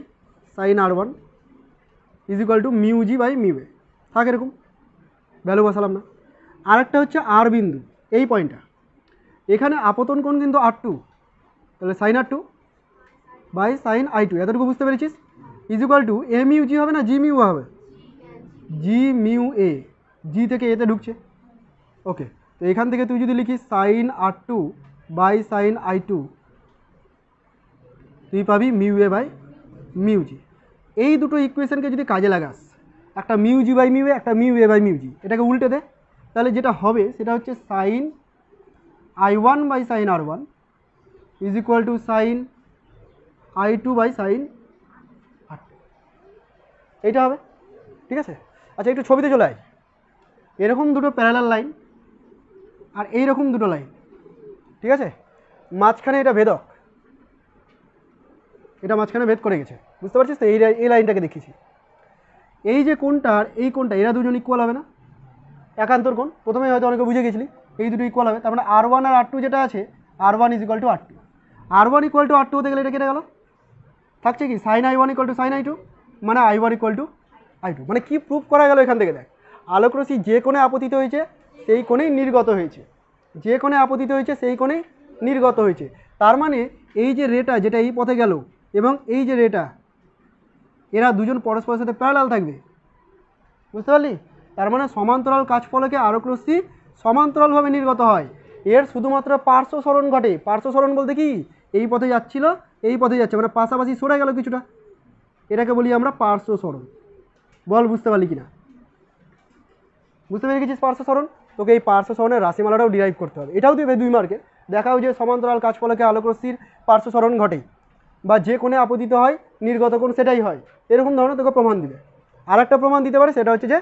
sine R1 is equal to mu g by mu a, থাক এরকম, ভ্যালু বসালাম না। আরেকটা হচ্ছে আর বিন্দু, এই পয়েন্টটা, এখানে আপতন কোণ কিন্তু R2, তাহলে sign R2 by sine I2, এতটুকু বুঝতে পেরেছিস? Is equal to A mu G হবে না জি মিউ হবে? জি মিউ এ, জি থেকে এতে ঢুকছে, ওকে? তো এখান থেকে তুই যদি লিখিস sign R2 by sine I2, তুই পাবি mu a by mu g. এই দুটো ইকুয়েশনকে যদি কাজে লাগাস, একটা mu g by mu a, একটা mu a by mu g, এটাকে উল্টে দে, তাহলে যেটা হবে সেটা হচ্ছে sine I1 by sine R1 is equal to sine I2 by sine R2, এইটা হবে, ঠিক আছে? আচ্ছা, একটু ছবিতে চলে আয়, এরকম দুটো প্যারালাল লাইন আর এইরকম দুটো লাইন, ঠিক আছে? মাঝখানে এটা ভেদক, এটা মাঝখানে ভেদ করে গেছে, বুঝতে পারছিস তো? এই লাইনটাকে দেখিয়েছি, এই যে কোণটা আর এই কোণটা, এরা দুজন ইকুয়াল হবে না? একান্তর কোণ, প্রথমে হয়তো অনেকে বুঝে গেছিলি, এই দুটো ইকুয়াল হবে, তার মানে R1 আর R2 যেটা আছে, R1 is equal two R2, R1 equal to R2 হতে গেলে এটা কেটে গেল, থাকছে কি sign I1 equal to sine I2, মানে I1 ইকুয়াল টু I2, মানে কি প্রুফ করা গেল এখান থেকে? দেখ, আলোক রশ্মি যে কোণে আপতিত হয়েছে সেই কোণেই নির্গত হয়েছে, যে কোণে আপতিত হয়েছে সেই কোণেই নির্গত হয়েছে, তার মানে এই যে রেটা যেটা এই পথে গেল এবং এই যে রেটা, এরা দুজন পরস্পরের সাথে প্যারালাল থাকবে, বুঝতে পারলি? তার মানে সমান্তরাল কাচ ফলকে আলোক রশ্মি সমান্তরালভাবে নির্গত হয়, এর শুধুমাত্র পার্শ্ব সরণ ঘটে। পার্শ্ব সরণ বলতে কি? এই পথে যাচ্ছিল, এই পথে যাচ্ছে, মানে পাশাপাশি সরে গেল কিছুটা, এটাকে বলি আমরা পার্শ্ব সরণ। বল বুঝতে পারলি কিনা? বুঝতে পেরে গেছিস পার্শ্ব সরণ? তোকে এই পার্শ্ব সরণের রাশিমালাটাও ডিরাইভ করতে হবে, এটাও দেবে 2 মার্কে। দেখাও যে সমান্তরাল কাচ ফলকে আলোক রশ্মির পার্শ্ব সরণ ঘটে, বা যে কোণে আপতিত হয় নির্গত কোণ সেটাই হয়, এরকম ধরনের তোকে প্রমাণ দিবে। আর একটা প্রমাণ দিতে পারে, সেটা হচ্ছে যে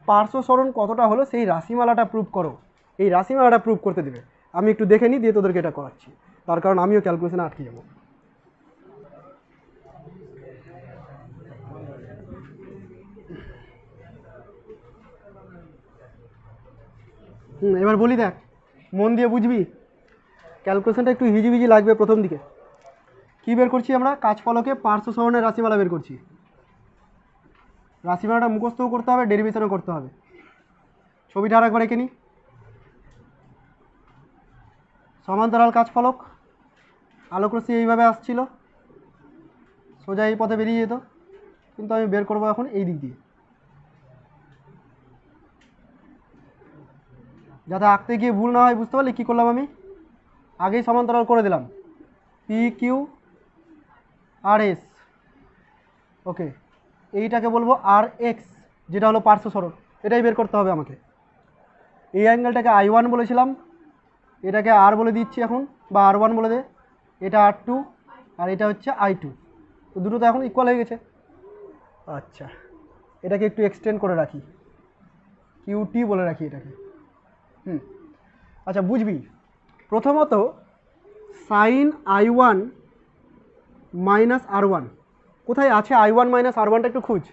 পার্শ্ব সরণ কতটা হলো সেই রাশিমালাটা প্রুভ করো, এই রাশিমালাটা প্রুভ করতে দেবে। আমি একটু দেখে নিই, দিয়ে তোদেরকে এটা করাচ্ছি, তার কারণ আমিও ক্যালকুলেশনে আটকে যাবো। এবার বলি, দেখ মন দিয়ে বুঝবি, ক্যালকুলেশনটা একটু হিজিবিজি লাগবে প্রথম দিকে। কি বের করছি আমরা? কাজ ফলকে পার্শ্ব সরণের রাশিমালা বের করছি। রাশিমালাটা মুখস্থও করতে হবে, ডেরিভেশনও করতে হবে। ছবিটা আর একবার এঁকে নিই। সমান্তরাল কাজ ফলক, আলোকরশ্মি এইভাবে আসছিল, সোজা এই পথে বেরিয়ে যেত, কিন্তু আমি বের করবো এখন এই দিক দিয়ে, যাতে আঁকতে গিয়ে ভুল না হয়। বুঝতে পারলি কী করলাম? আমি আগেই সমান্তরাল করে দিলাম, পি কিউ আর এস। ওকে, এইটাকে বলবো আর এক্স, যেটা হলো পার্শ্ব সরণ। এটাই বের করতে হবে আমাকে। এই অ্যাঙ্গেলটাকে I1 বলেছিলাম, এটাকে আর বলে দিচ্ছি এখন, বা R1 বলে দে। এটা R2 আর এটা হচ্ছে I2। তো দুটো তো এখন ইকুয়াল হয়ে গেছে। আচ্ছা, এটাকে একটু এক্সটেন্ড করে রাখি, QT বলে রাখি এটাকে। আচ্ছা বুঝবি, প্রথমত সাইন I1 মাইনাস R1 কোথায় আছে? I1 মাইনাস R1টা একটু খুঁজ।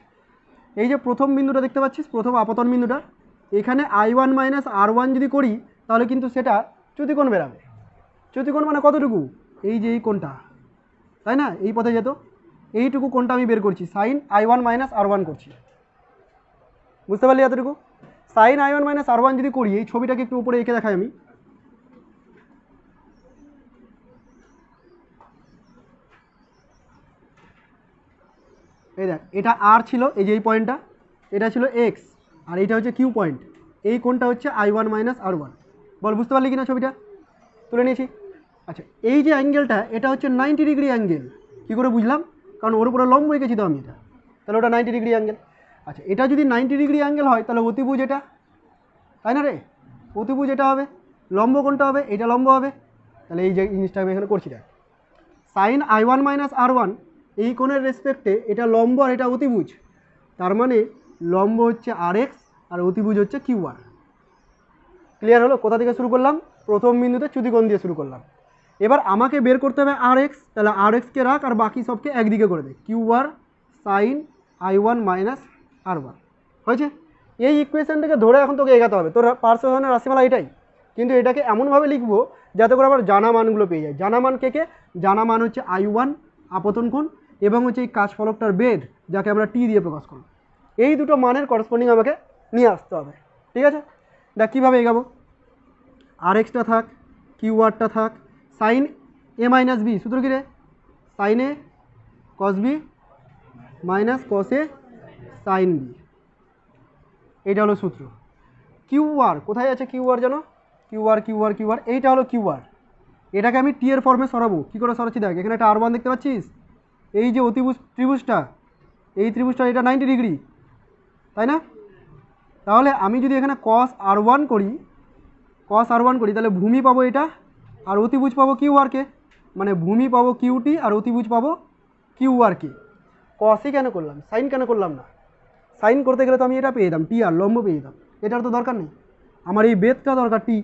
এই যে প্রথম বিন্দুটা দেখতে পাচ্ছিস, প্রথম আপতন বিন্দুটা, এখানে I1 মাইনাস R1 যদি করি তাহলে কিন্তু সেটা চ্যুতিকোণ বেরাবে। চ্যুতিকোণ মানে কতটুকু? এই যে এই কোণটা, তাই না? এই পথে যেত, এইটুকু কোণটা আমি বের করছি, সাইন I1 মাইনাস R1 করছি। বুঝতে পারলি এতটুকু? সাইন I1 মাইনাস R1 যদি করি, এই ছবিটাকে একটু উপরে এঁকে দেখাই আমি। এই দেখ, এটা আর ছিল, এই যে এই পয়েন্টটা, এটা ছিল এক্স, আর এইটা হচ্ছে কিউ পয়েন্ট। এই কোণটা হচ্ছে I1 মাইনাস R1। বল বুঝতে পারলি কিনা? ছবিটা তুলে নিয়েছি। আচ্ছা, এই যে অ্যাঙ্গেলটা, এটা হচ্ছে 90 ডিগ্রি অ্যাঙ্গেল। কী করে বুঝলাম? কারণ ওর উপরে লম্ব এঁকেছি তো আমি এটা, তাহলে ওটা 90 ডিগ্রি অ্যাঙ্গেল। আচ্ছা, এটা যদি 90 ডিগ্রি অ্যাঙ্গেল হয় তাহলে অতিভুজ এটা, তাই না রে? অতিভুজ এটা হবে, লম্ব কোনটা হবে? এটা লম্ব হবে। তাহলে এই যে জিনিসটা আমি এখানে করছি, দেখ সাইন I1 মাইনাস R1, এই কোণের রেসপেক্টে এটা লম্ব আর এটা অতিভুজ। তার মানে লম্ব হচ্ছে RX আর অতিভুজ হচ্ছে QR। ক্লিয়ার হলো? কোথা থেকে শুরু করলাম? প্রথম বিন্দুতে চ্যুতিকোণ দিয়ে শুরু করলাম। এবার আমাকে বের করতে হবে RX, তাহলে RXকে রাখ আর বাকি সবকে একদিকে করে দে, QR sign I1 minus R1 হয়েছে। এই ইকুয়েশনটাকে ধরে এখন তোকে এগাতে হবে, তোর পার্শ্ব সরণের রাশিমালা এটাই, কিন্তু এটাকে এমনভাবে লিখবো যাতে করে আবার জানা মানগুলো পেয়ে যায়। জানা মান কে কে? জানা মান হচ্ছে I1 আপতন কোণ এবং হচ্ছে এই কাজ ফলকটার বেধ, যাকে আমরা টি দিয়ে প্রকাশ করব। এই দুটো মানের করসপন্ডিং আমাকে নিয়ে আসতে হবে। ঠিক আছে, দেখ কীভাবে এগাবো। RXটা থাক, QRটা থাক, সাইন A মাইনাস বি, সূত্র কী রে? সাইন এ কস বি মাইনাস কস এ সাইন বি, এইটা হলো সূত্র। QR কোথায় আছে? QR জানো? QR এইটা হলো QR। এটাকে আমি টি এর ফর্মে সরাবো। কী করে সরাচ্ছি দেখ, এখানে একটা R1 দেখতে পাচ্ছিস, এই যে অতিভুজ ত্রিভুজটা, এই ত্রিভুজটা এটা 90 ডিগ্রি, তাই না? তাহলে আমি যদি এখানে cos R1 করি, তাহলে ভূমি পাবো এটা আর অতিভুজ পাবো QR-কে, মানে ভূমি পাবো QT আর অতিভুজ পাবো QR-কে। কসই কেন করলাম, সাইন কেন করলাম না? সাইন করতে গেলে তো আমি এটা পেয়ে যেতাম, টি আর লম্ব পেয়ে যেতাম। এটার তো দরকার নেই, আমার এই বেধটা দরকার টি,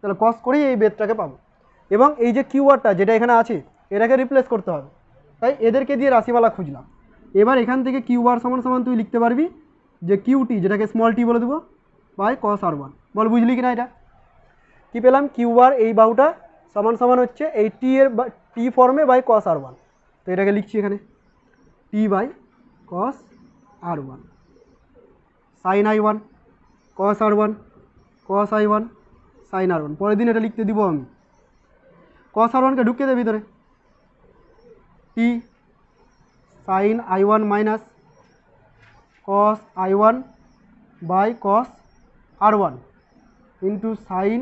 তাহলে কস করেই এই বেধটাকে পাবো। এবং এই যে QR-টা যেটা এখানে আছে, এটাকে রিপ্লেস করতে হবে, তাই এদেরকে দিয়ে রাশিমালা খুঁজলাম। এবার এখান থেকে QR সমান সমান তুই লিখতে পারবি যে QT, যেটাকে স্মল টি বলে দেবো, বাই cos R1। বল বুঝলি কিনা? এটা কি পেলাম? QR এই বাহুটা সমান সমান হচ্ছে এই টি এর টি ফর্মে বাই cos R1। তো এটাকে লিখছি এখানে t by cos R1, sine I1 cos R1 cos I1 sine R1। পরের দিন এটা লিখতে দিব আমি, cos R1কে ঢুকিয়ে দেবে ভিতরে, টি sine I1 minus cos I1 by cos R1 into sine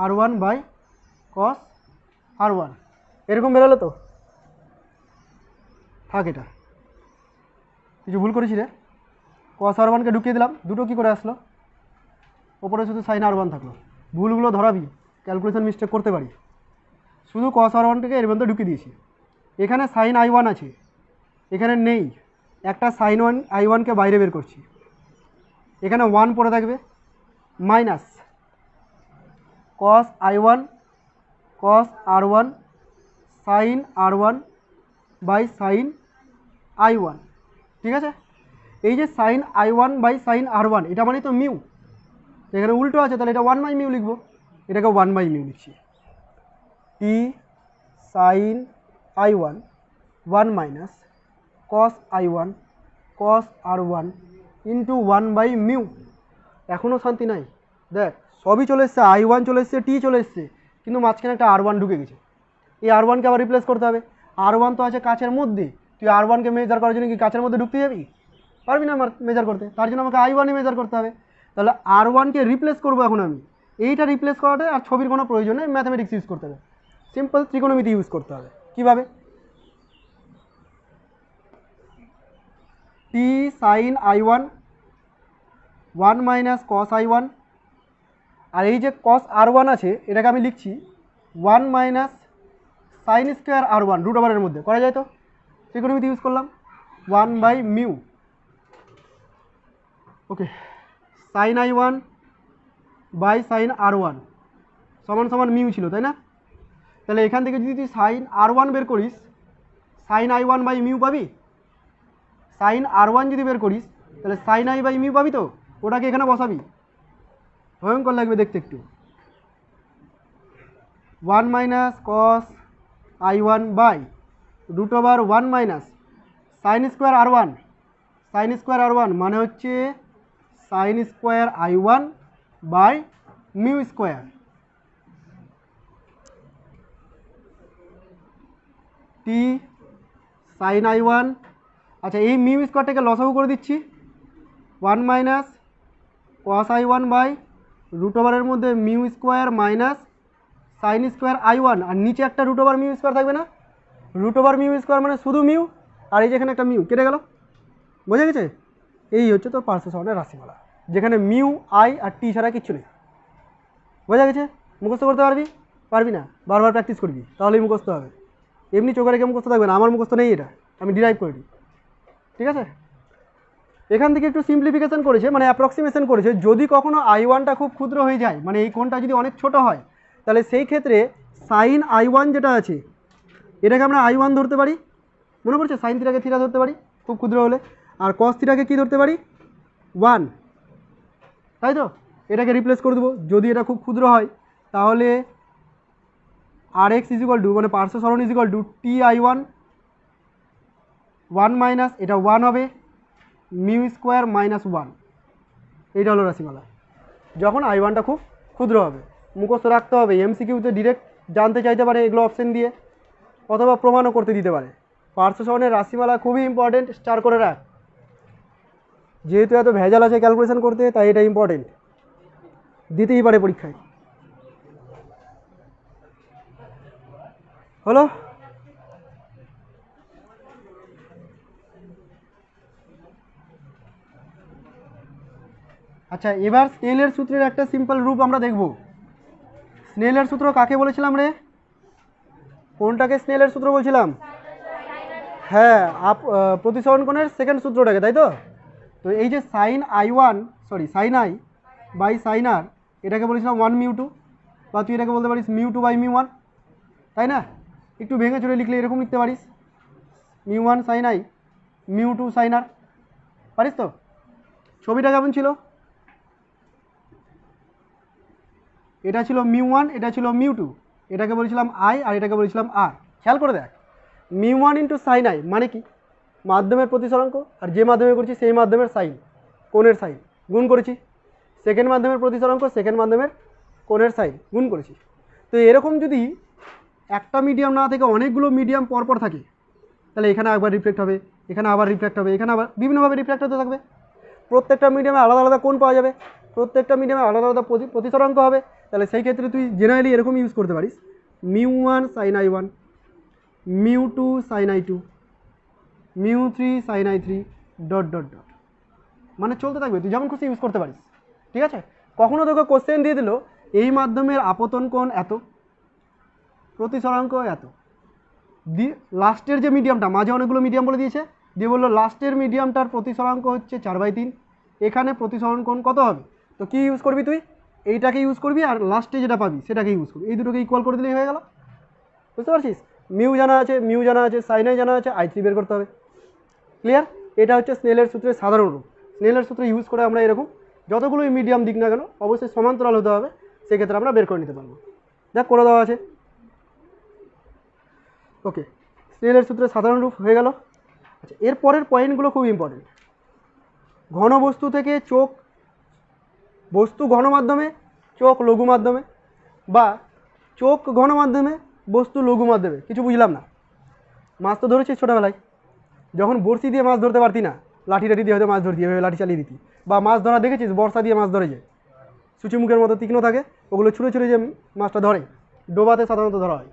R1 by cos R1। এরকম বেরোলো তো? থাক, এটা কিছু ভুল করেছি রে। cos R1কে ঢুকিয়ে দিলাম, দুটো কী করে আসলো? ওপরে শুধু সাইন R1 থাকলো। ভুলগুলো ধরাবি, ক্যালকুলেশন মিস্টেক করতে পারি। শুধু cos R1কে এর মধ্যে ঢুকিয়ে দিয়েছি। এখানে সাইন I1 আছে, এখানে নেই, একটা সাইন I1কে বাইরে বের করছি, এখানে 1 পড়ে থাকবে, minus cos I1 cos R1 sine R1 by sine I1, ঠিক আছে। এই যে sine I1 by sine R1 এটা মানে তো মিউ, এখানে উল্টো আছে, তাহলে এটা 1 বাই মিউ লিখবো, এটাকে 1 বাই মিউ লিখছি। T sine I1 1 minus cos I1 cos R1 into 1 by mu. এখনও শান্তি নাই, দেখ সবই চলে এসছে, I1 চলে এসছে, টি চলে এসছে, কিন্তু মাঝখানে একটা R1 ঢুকে গেছে। এই R1কে আবার রিপ্লেস করতে হবে। R1 তো আছে কাচের মধ্যে, তুই R1কে মেজার করার জন্য কি কাচের মধ্যে ঢুকতে যাবি? পারবি না আমার মেজার করতে, তার জন্য আমাকে I1ই মেজার করতে হবে। তাহলে R1কে রিপ্লেস করবো এখন আমি, এইটা রিপ্লেস করাটা আর ছবির কোনো প্রয়োজন নেই, ম্যাথামেটিক্স ইউজ করতে হবে, সিম্পল ত্রিকোণমিতি ইউজ করতে হবে। কীভাবে? টি sine I1 1 minus cos I1, আর এই যে কস R1 আছে এটাকে আমি লিখছি 1 minus sine square R1 root ওভারের মধ্যে, করা যায় তো, ত্রিকোণমিতি ইউজ করলাম 1 by mu. Okay, sine I1 by sine R1 সমান সমান মিউ ছিল, তাই না? তাহলে এখান থেকে যদি তুই সাইন R1 বের করিস, সাইন I1 বাই মিউ পাবি। সাইন R1 যদি বের করিস তাহলে সাইন I বাই মিউ পাবি তো, ওটাকে এখানে বসাবি, ভয়ঙ্কর লাগবে দেখতে একটু। 1 minus cos I1 by root over 1 minus sine square R1, sine square R1 মানে হচ্ছে sine square I1 by mu square. টি সাইন I1, আচ্ছা এই মিউ স্কোয়ারটাকে লসাগু করে দিচ্ছি, 1 minus cos I1 by root ওভারের মধ্যে mu square minus sine square I1, আর নিচে একটা রুট ওভার মিউ স্কোয়ার থাকবে না, রুট ওভার মিউ স্কোয়ার মানে শুধু মিউ, আর এই যেখানে একটা মিউ কেটে গেল, বোঝা গেছে? এই হচ্ছে তোর পার্শ্ব সরণের রাশিমালা, যেখানে মিউ আই আর টি ছাড়া কিচ্ছু নেই। বোঝা গেছে? মুখস্থ করতে পারবি? পারবি না, বারবার প্র্যাকটিস করবি, তাহলেই মুখস্থ হবে। এমনি চোখে রেখে মুখস্থ থাকবে না, আমার মুখস্থ নেই, এটা আমি ডিরাইভ করে দিই, ঠিক আছে? এখান থেকে একটু সিম্পলিফিকেশন করেছে, মানে অ্যাপ্রক্সিমেশন করেছে, যদি কখনো I1টা খুব ক্ষুদ্র হয়ে যায়, মানে এই কোণটা যদি অনেক ছোট হয়, তাহলে সেই ক্ষেত্রে সাইন I1 যেটা আছে এটাকে আমরা I1 ধরতে পারি, মনে পড়ছে? সাইন থিটাকে থিটা ধরতে পারি খুব ক্ষুদ্র হলে, আর কস থিটাকে কী ধরতে পারি? 1, তাই তো? এটাকে রিপ্লেস করে দেবো, যদি এটা খুব ক্ষুদ্র হয় তাহলে RX ইজিক্যাল টু, মানে পার্শ্ব সরণ ইজিক্যাল টু টি I1 1 মাইনাস এটা 1 হবে মিউ স্কোয়ার মাইনাস 1, এইটা হলো রাশিমালা যখন I1টা খুব ক্ষুদ্র হবে। মুখস্থ রাখতে হবে, MCQতে ডিরেক্ট জানতে চাইতে পারে এগুলো অপশন দিয়ে, অথবা প্রমাণও করতে দিতে পারে। পার্শ্ব সরণের রাশিমালা খুবই ইম্পর্টেন্ট, স্টার করে রাখ, যেহেতু এত ভেজাল আছে ক্যালকুলেশন করতে, তাই এটা ইম্পর্টেন্ট, দিতেই পারে পরীক্ষায়। হলো? আচ্ছা, এবার স্নেলের সূত্রের একটা সিম্পল রূপ আমরা দেখব। স্নেলের সূত্র কাকে বলেছিলাম রে? কোনটাকে স্নেলের সূত্র বলছিলাম? হ্যাঁ, প্রতিসরণ কোণের সেকেন্ড সূত্রটাকে, তাই তো? তো এই যে sine I1 sine I by sine R, এটাকে বলেছিলাম 1 মিউ 2, বা তুই এটাকে বলতে পারিস মিউ 2 বাই মিউ 1, তাই না? একটু ভেঙে চলে লিখলে এরকম লিখতে পারিস, mu 1 sine I mu 2 sine R, পারিস তো? ছবিটা কেমন ছিল? এটা ছিল মিউ 1, এটা ছিল মিউ 2, এটাকে বলেছিলাম I আর এটাকে বলেছিলাম R। খেয়াল করে দেখ, মিউ 1 ইন্টু সাইন I মানে কি? মাধ্যমের প্রতিসরাঙ্ক, আর যে মাধ্যমে করছি সেই মাধ্যমের সাইন, কোণের সাইন গুণ করেছি। সেকেন্ড মাধ্যমের প্রতিসরাঙ্ক, সেকেন্ড মাধ্যমের কোণের সাইন গুণ করেছি। তো এরকম যদি একটা মিডিয়াম না থেকে অনেকগুলো মিডিয়াম পরপর থাকে, তাহলে এখানে একবার রিফ্লেক্ট হবে, এখানে আবার রিফ্লেক্ট হবে, এখানে আবার বিভিন্নভাবে রিফ্লেক্ট হতে থাকবে। প্রত্যেকটা মিডিয়ামে আলাদা আলাদা কোণ পাওয়া যাবে, প্রত্যেকটা মিডিয়ামে আলাদা আলাদা প্রতিসরাঙ্ক হবে। তাহলে সেই ক্ষেত্রে তুই জেনারেলি এরকম ইউজ করতে পারিস, mu 1 sine I1, mu 2 sine I2, mu 3 sine I3, dot dot dot, মানে চলতে থাকবে, তুই যেমন খুশি ইউজ করতে পারিস, ঠিক আছে? কখনো তোকে কোশ্চেন দিয়ে দিল এই মাধ্যমের আপতন কোণ এত, প্রতিসরাঙ্ক এত, দিয়ে লাস্টের যে মিডিয়ামটা, মাঝে অনেকগুলো মিডিয়াম বলে দিয়েছে, দিয়ে বললো লাস্টের মিডিয়ামটার প্রতিসরাঙ্ক হচ্ছে 4/3, এখানে প্রতিসরণ কোণ কত হবে? তো কী ইউজ করবি তুই? এইটাকে ইউজ করবি, আর লাস্টে যেটা পাবি সেটাকে ইউজ করবি, এই দুটোকে ইকুয়াল করে দিলেই হয়ে গেল। বুঝতে পারছিস? মিউ জানা আছে, সাইন I জানা আছে, I3 বের করতে হবে। ক্লিয়ার? এটা হচ্ছে স্নেলের সূত্রের সাধারণ রূপ। স্নেলের সূত্র ইউজ করে আমরা এরকম যতগুলোই মিডিয়াম দিক না কেন অবশ্যই সমান্তরাল হতে হবে, সেক্ষেত্রে আমরা বের করে নিতে পারবো। দেখ করে দেওয়া আছে। ওকে, স্নেলের সূত্রের সাধারণ রূপ হয়ে গেল। আচ্ছা, এর পরের পয়েন্টগুলো খুব ইম্পর্টেন্ট। ঘন বস্তু থেকে চোখ, বস্তু ঘন মাধ্যমে চোখ লঘু মাধ্যমে, বা চোখ ঘন মাধ্যমে বস্তু লঘু মাধ্যমে। কিছু বুঝলাম না। মাছ তো ধরেছিস ছোটোবেলায়, যখন বড়শি দিয়ে মাছ ধরতে পারতি না, লাঠি টাঠি দিয়ে হয়তো মাছ ধরতি, এভাবে লাঠি চালিয়ে দিতি। বা মাছ ধরা দেখেছিস বর্ষা দিয়ে মাছ ধরে যায়, সূচিমুখের মতো তীক্ষ্ণ থাকে, ওগুলো ছুঁড়ে ছুঁড়ে যে মাছটা ধরে, ডোবাতে সাধারণত ধরা হয়।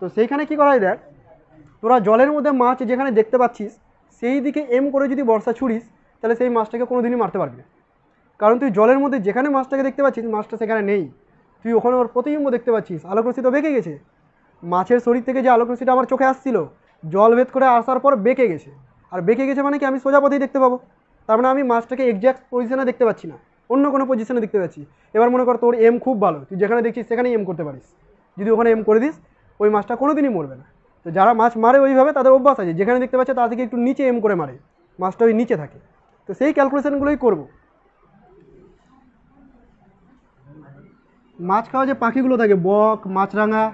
তো সেইখানে কী করা হয় দেখ, তোরা জলের মধ্যে মাছ যেখানে দেখতে পাচ্ছিস সেই দিকে এম করে যদি বর্ষা ছুড়িস, তাহলে সেই মাছটাকে কোনো দিনই মারতে পারবি না। কারণ তুই জলের মধ্যে যেখানে মাছটাকে দেখতে পাচ্ছিস মাছটা সেখানে নেই, তুই ওখানে ওর প্রতিবিম্ব দেখতে পাচ্ছিস, আলোকরশ্মি তো বেঁকে গেছে। মাছের শরীর থেকে যে আলোকরশ্মিটা আমার চোখে আসছিল, জল ভেদ করে আসার পর বেঁকে গেছে। আর বেঁকে গেছে মানে কি, আমি সোজা পথেই দেখতে পাবো, তার মানে আমি মাছটাকে এক্স্যাক্ট পজিশনে দেখতে পাচ্ছি না, অন্য কোনো পজিশনে দেখতে পাচ্ছি। এবার মনে কর তোর এম খুব ভালো, তুই যেখানে দেখছিস সেখানেই এম করতে পারিস, যদি ওখানে এম করে দিস ওই মাছটা কোনো দিনই মরবে না। তো যারা মাছ মারে ওইভাবে তাদের অভ্যাস আছে, যেখানে দেখতে পাচ্ছে তার থেকে একটু নিচে এম করে মারে, মাছটা ওই নিচে থাকে। তো সেই ক্যালকুলেশনগুলোই করবো। মাছ খাওয়া যে পাখিগুলো থাকে, বক, মাছরাঙা,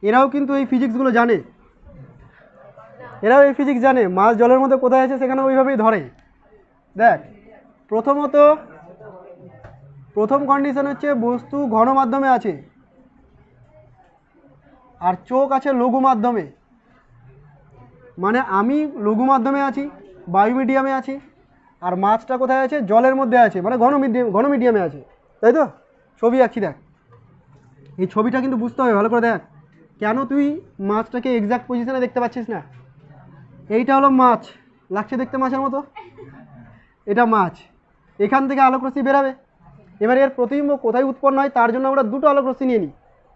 এরাও কিন্তু এই ফিজিক্সগুলো জানে, এরাও এই ফিজিক্স জানে। মাছ জলের মধ্যে কোথায় আছে সেখানে ওইভাবেই ধরে। দেখ, প্রথম কন্ডিশন হচ্ছে বস্তু ঘন মাধ্যমে আছে আর চোখ আছে লঘু মাধ্যমে। মানে আমি লঘু মাধ্যমে আছি, বায়ু মিডিয়ামে আছি, আর মাছটা কোথায় আছে, জলের মধ্যে আছে, মানে ঘন মিডিয়ামে আছে, তাই তো? ছবি আঁকছি দেখ, এই ছবিটা কিন্তু বুঝতে হবে ভালো করে। দেখ, কেন তুই মাছটাকে এক্স্যাক্ট পজিশনে দেখতে পাচ্ছিস না? এইটা হলো মাছ, লাগছে দেখতে মাছের মতো, এটা মাছ। এখান থেকে আলোকরশ্মি বেরাবে। এবার এর প্রতিবিম্ব কোথায় উৎপন্ন হয় তার জন্য আমরা দুটো আলোকরশ্মি নিয়ে নিই,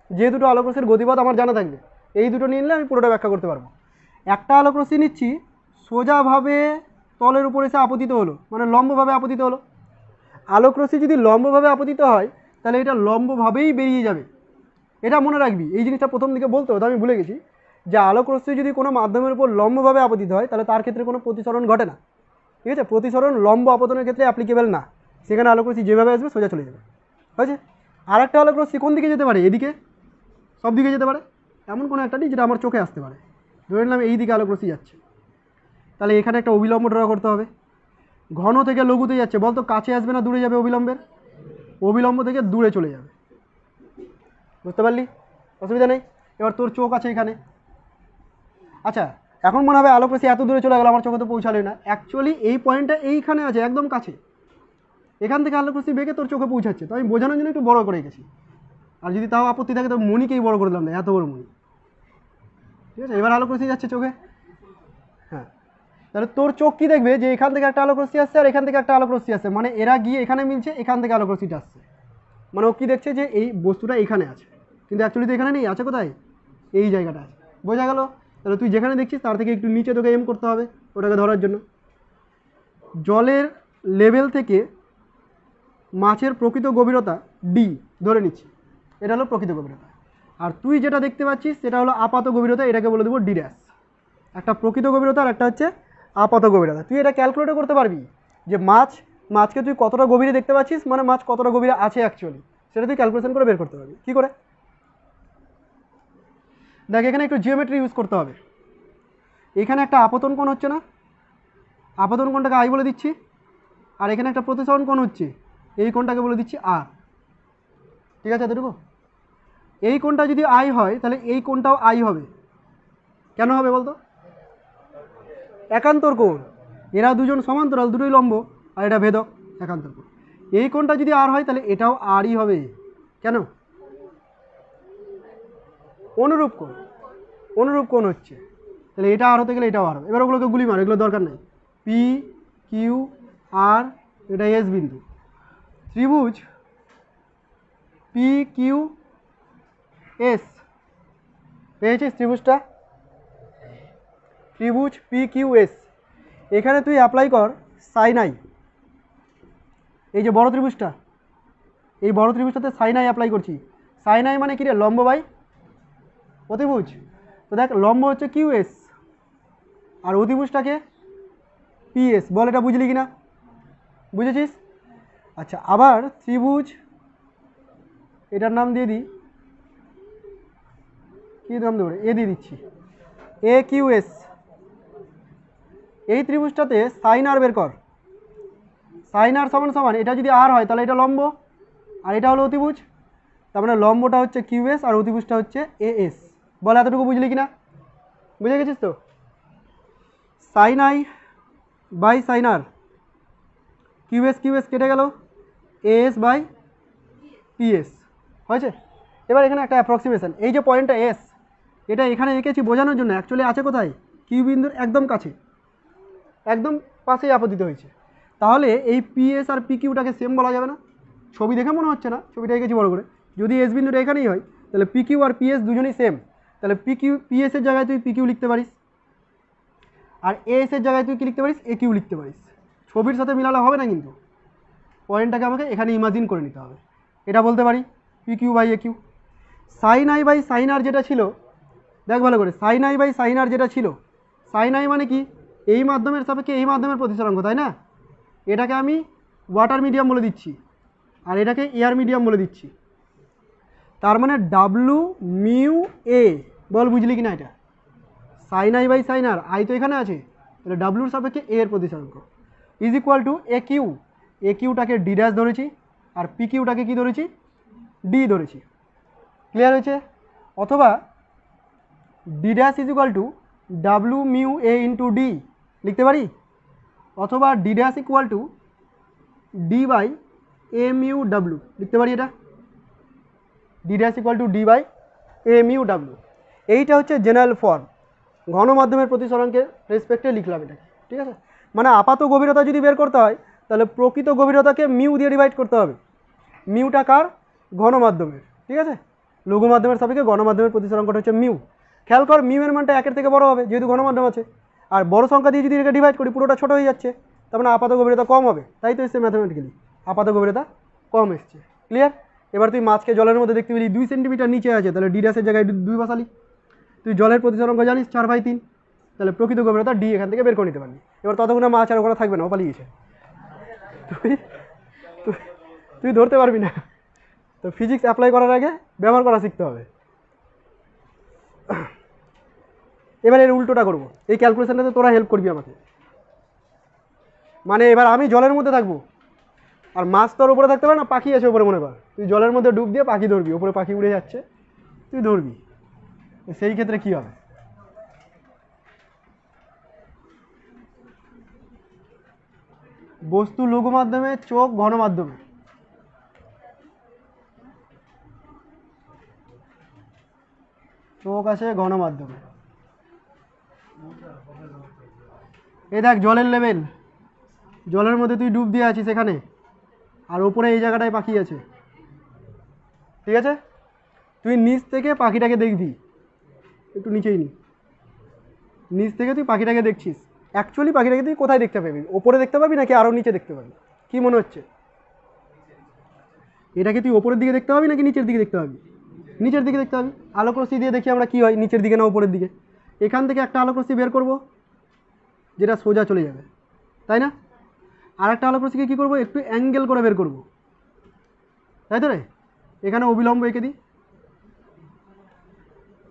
যে দুটো আলোকরশ্মির গতিপথ আমার জানা থাকবে, এই দুটো নিয়ে নিলে আমি পুরোটা ব্যাখ্যা করতে পারবো। একটা আলোকরশ্মি নিচ্ছি সোজাভাবে তলের উপরে এসে আপতিত হলো, মানে লম্বভাবে আপতিত হলো। আলোকরশ্মি যদি লম্বভাবে আপতিত হয় তাহলে এটা লম্বভাবেই বেরিয়ে যাবে, এটা মনে রাখবি। এই জিনিসটা প্রথম দিকে বলতে হতো, আমি ভুলে গেছি, যে আলোকরশ্মি যদি কোনো মাধ্যমের উপর লম্বভাবে আপতিত হয় তাহলে তার ক্ষেত্রে কোনো প্রতিসরণ ঘটে না, ঠিক আছে? প্রতিসরণ লম্ব আপতনের ক্ষেত্রে অ্যাপ্লিকেবল না, সেখানে আলোকরশ্মি যেভাবে আসবে সোজা চলে যাবে, হয়েছে? আর একটা আলোকরশ্মি কোন দিকে যেতে পারে, এদিকে, সব দিকে যেতে পারে, এমন কোনো একটা নেই যেটা আমার চোখে আসতে পারে। ধরে নিলাম এই দিকে আলোকরশ্মি যাচ্ছে, তাহলে এখানে একটা অবিলম্ব ড্র করতে হবে। ঘন থেকে লঘুতে যাচ্ছে, বলতো কাছে আসবে না দূরে যাবে? অবিলম্বের, অবিলম্ব থেকে দূরে চলে যাবে, বুঝতে পারলি? অসুবিধা নেই। এবার তোর চোখ আছে এখানে, আচ্ছা এখন মনে হবে আলোকরশ্মি এত দূরে চলে গেল, আমার চোখে তো পৌঁছালোই না। অ্যাকচুয়ালি এই পয়েন্টটা এইখানে আছে, একদম কাছে, এখান থেকে আলোকরশ্মি বেঁকে তোর চোখে পৌঁছাচ্ছে। তো আমি বোঝানোর জন্য একটু বড় করে গেছি, আর যদি তাও আপত্তি থাকে তো মণিকেই বড় করে দিলাম না, এত বড় মণি, ঠিক আছে? এবার আলোকরশ্মি যাচ্ছে চোখে, হ্যাঁ, তাহলে তোর চোখ কি দেখবে, যে এখান থেকে একটা আলোকরশ্মি আসছে আর এখান থেকে একটা আলোকরশ্মি আসছে, মানে এরা গিয়ে এখানে মিলছে, এখান থেকে আলোকরশ্মিটা আসছে, মানে ও কি দেখছে যে এই বস্তুটা এখানে আছে, কিন্তু অ্যাকচুয়ালি তো এখানে নেই, আছে কোথায়, এই জায়গাটা আছে। বোঝা গেল? তাহলে তুই যেখানে দেখছিস তার থেকে একটু নিচে তোকে এম করতে হবে ওটাকে ধরার জন্য। জলের লেভেল থেকে মাছের প্রকৃত গভীরতা ডি ধরে নিচ্ছি, এটা হলো প্রকৃত গভীরতা। আর তুই যেটা দেখতে পাচ্ছিস সেটা হলো আপাত গভীরতা, এটাকে বলে দেবো ডি ড্যাশ। একটা প্রকৃত গভীরতা আর একটা হচ্ছে আপাত গভীরতা। তুই এটা ক্যালকুলেটও করতে পারবি যে মাছকে তুই কতটা গভীরে দেখতে পাচ্ছিস, মানে মাছ কতটা গভীরে আছে অ্যাকচুয়ালি, সেটা তুই ক্যালকুলেশন করে বের করতে পারবি। কী করে? দেখ, এখানে একটু জিওমেট্রি ইউজ করতে হবে। এখানে একটা আপতন কোণ হচ্ছে না, আপতন কোণটাকে আই বলে দিচ্ছি, আর এখানে একটা প্রতিসরণ কোণ হচ্ছে, এই কোণটাকে বলে দিচ্ছি আর, ঠিক আছে? এতটুকু। এই কোণটা যদি আই হয় তাহলে এই কোণটাও আই হবে। কেন হবে বলতো? একান্তর কোণ, এরা দুজন সমান্তরাল, দুটোই লম্ব, আর এটা ভেদক, একান্তর কোণ। এই কোণটা যদি আর হয় তাহলে এটাও আরই হবে। কেন? অনুরূপ কোণ, অনুরূপ কোণ হচ্ছে, তাহলে এটা আর হতে গেলে এটাও আর হবে। এবার ওগুলোকে গুলি মার, এগুলো দরকার নেই। পি কিউ আর, এটা এস বিন্দু, ত্রিভুজ পি কিউ এস, পেয়েছিস ত্রিভুজটা? ত্রিভুজ পি কিউ এস। এখানে তুই অ্যাপ্লাই কর সাইন আই, এই যে বড় ত্রিভুজটা, এই বড় ত্রিভুজটাতে সাইন আই অ্যাপ্লাই করছি। সাইন আই মানে কি রে? লম্ব বাই অতিভুজ। তো দেখ, লম্ব হচ্ছে কিউ এস, আর অতিভুজটাকে PS, বল এটা বুঝলি কি না? বুঝেছিস? আচ্ছা, আবার ত্রিভুজ, এটার নাম দিয়ে দিই, কী নাম দেবো? এ দিয়ে দিচ্ছি, AQS। এই ত্রিভুজটাতে সাইন আর বের কর। সাইন আর সমান সমান, এটা যদি আর হয় তাহলে এটা লম্ব, আর এটা হলো অতিভুজ। তার মানে লম্বটা হচ্ছে QS আর অতিভুজটা হচ্ছে AS। বল এতটুকু বুঝলি কি না? বুঝে গেছিস তো? Sine I by sine R, QS কেটে গেল, AS বাই PS হয়েছে। এবার এখানে একটা অ্যাপ্রক্সিমেশন, এই যে পয়েন্টটা S, এটা এখানে এঁকেছি বোঝানোর জন্য, অ্যাকচুয়ালি আছে কোথায়? কিউ বিন্দুর একদম কাছে, একদম পাশেই আপতিত হয়েছে। তাহলে এই PS আর PQটাকে সেম বলা যাবে না? ছবি দেখে মনে হচ্ছে না, ছবিটা এঁকেছি বড় করে। যদি এস বিন্দুটা এখানেই হয় তাহলে PQ আর PS দুজনেই সেম, তাহলে PS এর জায়গায় তুই PQ লিখতে পারিস, আর AS এর জায়গায় তুই কি লিখতে পারিস? AQ লিখতে পারিস। ছবির সাথে মিলালে হবে না, কিন্তু পয়েন্টটাকে আমাকে এখানে ইমাজিন করে নিতে হবে। এটা বলতে পারি PQ by AQ। Sine I by sine r যেটা ছিল, দেখ ভালো করে, sine I by sine r যেটা ছিল, সাইন আই মানে কি? এই মাধ্যমের সাপেক্ষে এই মাধ্যমের প্রতিসরাঙ্ক, তাই না? এটাকে আমি ওয়াটার মিডিয়াম বলে দিচ্ছি, আর এটাকে এয়ার মিডিয়াম বলে দিচ্ছি। তার মানে WμA, বল বুঝলি কি না? এটা sine I by sine r, i তো এখানে আছে, তাহলে ডাব্লুর সাপেক্ষে এ এর প্রতিসরাঙ্ক ইজ ইকুয়াল টু AQ। AQটাকে D ড্যাশ ধরেছি, আর PQটাকে কি ধরেছি? D ধরেছি। ক্লিয়ার হয়েছে? অথবা D dash is equal to WμA into D লিখতে পারি, অথবা D dash equal to D by AμW লিখতে পারি। এটা D dash equal to D by AμW, এইটা হচ্ছে জেনারেল ফর্ম। ঘন মাধ্যমের প্রতিসরাঙ্কের রেসপেক্টে লিখলাম এটা, ঠিক আছে? মানে আপাত গভীরতা যদি বের করতে হয় তাহলে প্রকৃত গভীরতাকে মিউ দিয়ে ডিভাইড করতে হবে। মিউটা কার? ঘন মাধ্যমের, ঠিক আছে? লঘু মাধ্যমের সাপেক্ষে ঘন মাধ্যমের প্রতিসরাঙ্কটা হচ্ছে মিউ। খেয়াল কর, মিউ এর মানটা 1 থেকে বড় হবে যেহেতু ঘন মাধ্যম আছে, আর বড় সংখ্যা দিয়ে যদি এটাকে ডিভাইড করি পুরোটা ছোট হয়ে যাচ্ছে, তার মানে আপাত গভীরতা কম হবে। তাই তো এসছে ম্যাথমেটিক্যালি আপাত গভীরতা কম এসছে। ক্লিয়ার? এবার তুই মাছকে জলের মধ্যে দেখতে পেলি 2 সেন্টিমিটার নিচে আছে, তাহলে ডি ড্যাশের জায়গায় 2 বসালি। তুই জলের প্রতিসরাঙ্ক জানিস 4/3, তাহলে প্রকৃত গভীরতা D এখান থেকে বের করে নিতে পারবি। এবার ততক্ষণে মাছ আর ওখানে থাকবে না, ও পালিয়ে গেছে, তুই ধরতে পারবি না। তো ফিজিক্স অ্যাপ্লাই করার আগে ব্যবহার করা শিখতে হবে। এবার এর উল্টোটা করবো, এই ক্যালকুলেশনটাতে তোরা হেল্প করবি আমাকে। মানে এবার আমি জলের মধ্যে থাকবো, আর মাছ তোর উপরে থাকতে পারে না, পাখি আছে উপরে, মনে কর তুই জলের মধ্যে ডুব দিয়ে পাখি ধরবি, উপরে পাখি উড়ে যাচ্ছে, তুই ধরবি, সেই ক্ষেত্রে কি হবে? বস্তু লঘু মাধ্যমে, চোখ ঘন মাধ্যমে। চোখ আছে ঘন মাধ্যমে। এই দেখ জলের লেভেল, জলের মধ্যে তুই ডুব দিয়ে আছিস এখানে, আর উপরে এই জায়গাটায় পাখি আছে, ঠিক আছে? তুই নিচ থেকে পাখিটাকে দেখবি, একটু নিচেই নিচ থেকে তুই পাখিটাকে দেখছিস। অ্যাকচুয়ালি পাখিটাকে তুই কোথায় দেখতে পাবি? ওপরে দেখতে পাবি নাকি আরও নিচে দেখতে পাবি? কি মনে হচ্ছে? এটাকে তুই ওপরের দিকে দেখতে পাবি নাকি নিচের দিকে দেখতে পাবি? নিচের দিকে দেখতে পাবি। আলোক রশ্মি দিয়ে দেখি আমরা কি হয়, নিচের দিকে না উপরের দিকে। এখান থেকে একটা আলোক রশ্মি বের করবো যেটা সোজা চলে যাবে, তাই না? আর একটা আলোক রশ্মিকে কী করবো? একটু অ্যাঙ্গেল করে বের করবো, তাই তো রে? এখানে অবিলম্ব এঁকে দিই।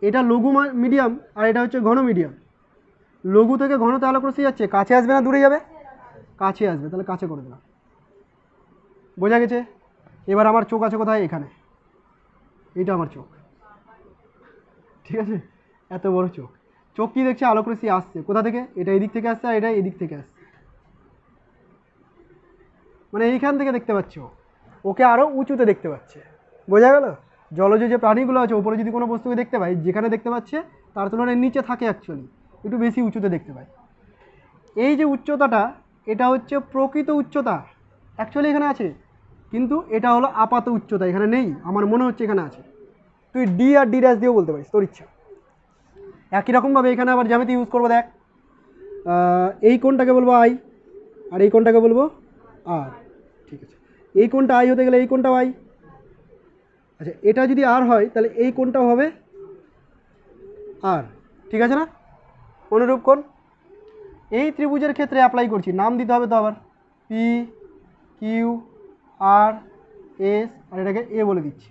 এটা লঘু মিডিয়াম আর এটা হচ্ছে ঘন মিডিয়াম। লঘু থেকে ঘনতে আলোক রশ্মি যাচ্ছে, কাছে আসবে না দূরে যাবে? কাছে আসবে, তাহলে কাছে করে দিলাম। বোঝা গেছে? এবার আমার চোখ আছে কোথায়? এখানে, এইটা আমার চোখ, ঠিক আছে? এত বড় চোখ, চোখ কি দেখছে? আলোক রশ্মি আসছে কোথা থেকে? এটা এদিক থেকে আসছে আর এটা এদিক থেকে আসছে, মানে এইখান থেকে দেখতে পাচ্ছ, ওকে আরও উঁচুতে দেখতে পাচ্ছে। বোঝা গেল? জলজ যে প্রাণীগুলো আছে ওপরে যদি কোনো বস্তুকে দেখতে পাই, যেখানে দেখতে পাচ্ছে তার তুলনায় নিচে থাকে অ্যাকচুয়ালি একটু বেশি উঁচুতে দেখতে পাই। এই যে উচ্চতাটা, এটা হচ্ছে প্রকৃত উচ্চতা, অ্যাকচুয়ালি এখানে আছে, কিন্তু এটা হলো আপাত উচ্চতা, এখানে নেই, আমার মনে হচ্ছে এখানে আছে। তুই ডি আর ডি ড্যাশ দিয়েও বলতে পারিস, তোর ইচ্ছা। একই রকমভাবে এখানে আবার জ্যামিতি ইউজ করবো। দেখ, এই কোণটাকে বলবো আই, আর এই কোণটাকে বলবো আর, ঠিক আছে? এই কোণটা আই হতে গেলে এই কোণটাও আই। আচ্ছা, এটা যদি আর হয় তাহলে এই কোণটাও হবে আর, ঠিক আছে না? অনুরূপ কোণ। এই ত্রিভুজের ক্ষেত্রে অ্যাপ্লাই করছি, নাম দিতে হবে তো আবার, পি কিউ আর এস, আর এটাকে এ বলে দিচ্ছি।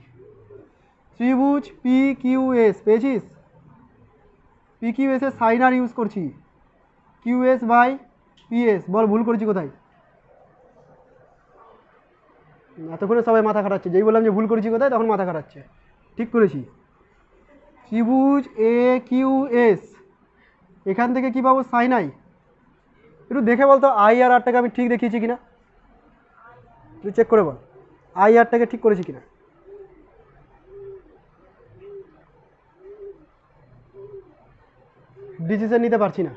ত্রিভুজ পি কিউ এস পেয়েছিস? পি কিউ এসের সাইন আর ইউজ করছি, Q S by P S. বল ভুল করেছি কোথায়? এতক্ষণে সবাই মাথা খাটাচ্ছে, যেই বললাম যে ভুল করেছি কোথায় তখন মাথা খাটাচ্ছে। ঠিক করেছি, ত্রিভুজ এ কিউ এস, এখান থেকে কী পাবো? Sine I. একটু দেখে বলতো আই আর আরটাকে আমি ঠিক দেখিয়েছি কিনা, তুই চেক করে বল আই আরটাকে ঠিক করেছি কিনা। ডিসিশন নিতে পারছি না,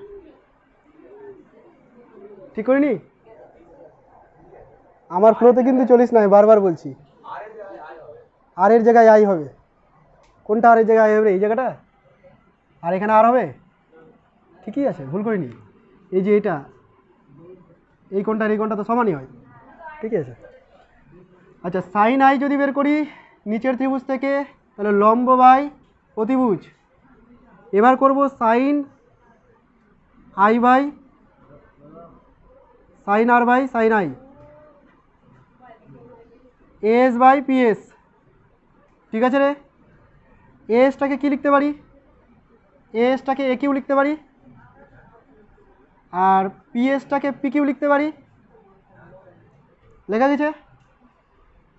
ঠিক করিনি? আমার ফ্লোতে কিন্তু চলিস না, বারবার বলছি। আর এর জায়গায় আই হবে। কোনটা আর এর জায়গায় আই হবে? এই জায়গাটা। আর এখানে আর হবে? ঠিকই আছে, ভুল করিনি। এই যে এটা, এই কোনটা আর এই কোনটা তো সমানই হয়, ঠিকই আছে। আচ্ছা, সাইন আই যদি বের করি নিচের ত্রিভুজ থেকে, তাহলে লম্ব বাই প্রতিভুজ। এবার করব sine I by sine R by sine I, S by PS. ঠিক আছে রে, এসটাকে কি লিখতে পারি? এসটাকে এ কিউ লিখতে পারি, আর পিএসটাকে পি কিউ লিখতে পারি। লেখা গেছে,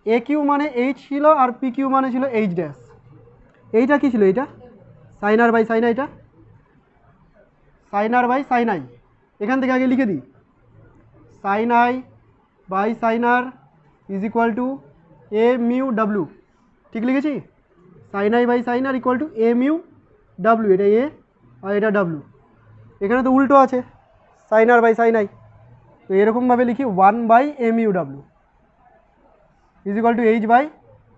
এ কিউ মানে এইচ ছিল আর পি কিউ মানে ছিল এইচ ড্যাশ। এইটা কি ছিল? এইটা সাইন আর বাই সাইন আইটা, sine R by sine I. এখান থেকে আগে লিখে দিই, sine I by sine R is equal to A mu W. ঠিক লিখেছি? Sine I by sine R equal to A mu W, এটা এ আর এটা ডাব্লু। এখানে তো উল্টো আছে, sine R by sine I, তো এরকমভাবে লিখি 1 by A mu W is equal to H by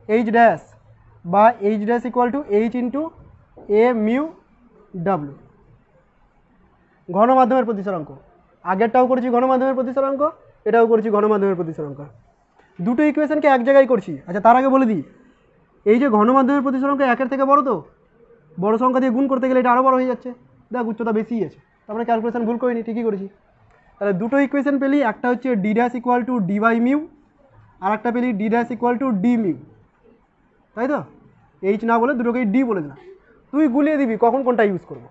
H dash, বা H dash equal to H into a mu W. ঘনমাধ্যমের প্রতিসরাঙ্ক, আগেরটাও করেছি ঘনমাধ্যমের প্রতিসরাঙ্ক, এটাও করেছি ঘনমাধ্যমের প্রতিসরাঙ্ক। দুটো ইকুয়েশনকে এক জায়গায় করছি। আচ্ছা, তার আগে বলে দিই, এই যে ঘনমাধ্যমের প্রতিসরাঙ্ক একের থেকে বড়, তো বড় সংখ্যা দিয়ে গুণ করতে গেলে এটা আরও বড় হয়ে যাচ্ছে। দেখ, উচ্চতা বেশিই আছে, তারপরে ক্যালকুলেশন ভুল করিনি, ঠিকই করেছি। তাহলে দুটো ইকুয়েশন পেলি, একটা হচ্ছে D dash equal to D by mu, আর একটা পেলি D dash equal to D mu, তাই তো? এইচ না বলে দুটোকেই ডি বলে দিলাম। তুই গুলিয়ে দিবি কখন কোনটা ইউজ করবো।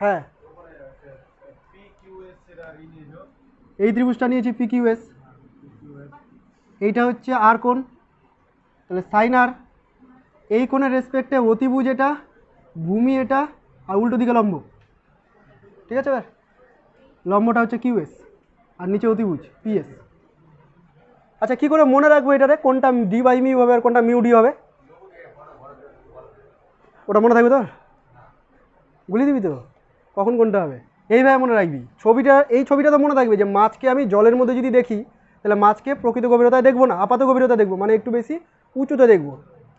হ্যাঁ, এই ত্রিভুজটা নিয়েছি পি কিউ এস, এইটা হচ্ছে আর কোণ, তাহলে সাইন আর। এই কোণের রেসপেক্টে অতিভুজ এটা, ভূমি এটা, আর উল্টো দিকে লম্ব। ঠিক আছে? এবার লম্বটা হচ্ছে কিউ এস আর নিচে অতিভুজ পি এস। আচ্ছা, কী করে মনে রাখবো এটারে কোনটা ডি বাই মিউ হবে আর কোনটা মিউ ডি হবে? ওটা মনে থাকবে তো? গুলিয়ে দিবি তো কখন কোনটা হবে, এইভাবে মনে রাখবি। এই ছবিটা তো মনে থাকবে যে মাছকে আমি জলের মধ্যে যদি দেখি, তাহলে মাছকে প্রকৃত গভীরতায় দেখবো না, আপাত গভীরতা দেখবো, মানে একটু বেশি উঁচুতে দেখবো।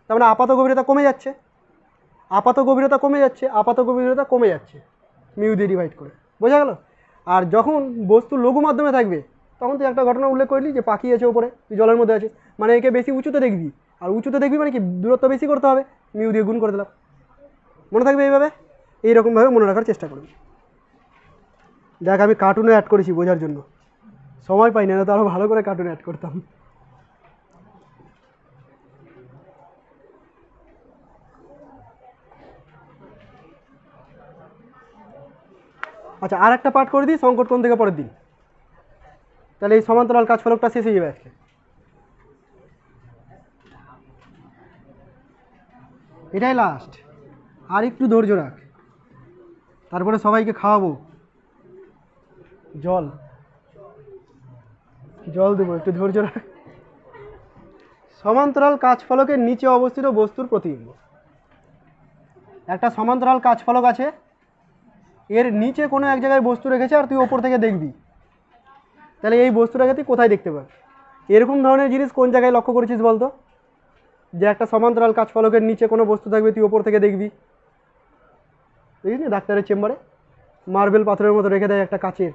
তার মানে আপাত গভীরতা কমে যাচ্ছে, আপাত গভীরতা কমে যাচ্ছে, আপাত গভীরতা কমে যাচ্ছে মিউ দিয়ে ডিভাইড করে। বোঝা গেল? আর যখন বস্তু লঘু মাধ্যমে থাকবে, তখন তুই একটা ঘটনা উল্লেখ করলি যে পাখি আছে ওপরে, তুই জলের মধ্যে আছিস, মানে একে বেশি উঁচুতে দেখবি, আর উঁচুতে দেখবি মানে কি দূরত্ব বেশি করতে হবে, মিউ দিয়ে গুণ করে দিলাম। মনে থাকবে এইভাবে, এইরকমভাবে মনে রাখার চেষ্টা করবি। দেখ, আমি কার্টুনে অ্যাড করেছি বোঝার জন্য, সময় পাই না, তো আরও ভালো করে কার্টুনে অ্যাড করতাম। আচ্ছা, আর একটা পার্ট করে দিই সংকট কোণ থেকে পরের দিন, তাহলে এই সমান্তরাল কাজফলকটা শেষ হয়ে যাবে আজকে। এটাই লাস্ট, আর একটু ধৈর্য রাখ, তারপরে সবাইকে খাওয়াবো জল, জল দেবো, একটু ধৈর্য রাখ। সমান্তরাল কাজফলকের নিচে অবস্থিত বস্তুর প্রতিবিম্ব। একটা সমান্তরাল কাজফলক আছে, এর নিচে কোনো এক জায়গায় বস্তু রেখেছে আর তুই ওপর থেকে দেখবি, তাহলে এই বস্তুটাকে তুই কোথায় দেখতে পাবি? এরকম ধরনের জিনিস কোন জায়গায় লক্ষ্য করেছিস বলতো? যে একটা সমান্তরাল কাজফলকের নিচে কোনো বস্তু থাকবে, তুই ওপর থেকে দেখবি। দেখিস নি ডাক্তারের চেম্বারে মার্বেল পাথরের মতো রেখে দেয় একটা কাচের,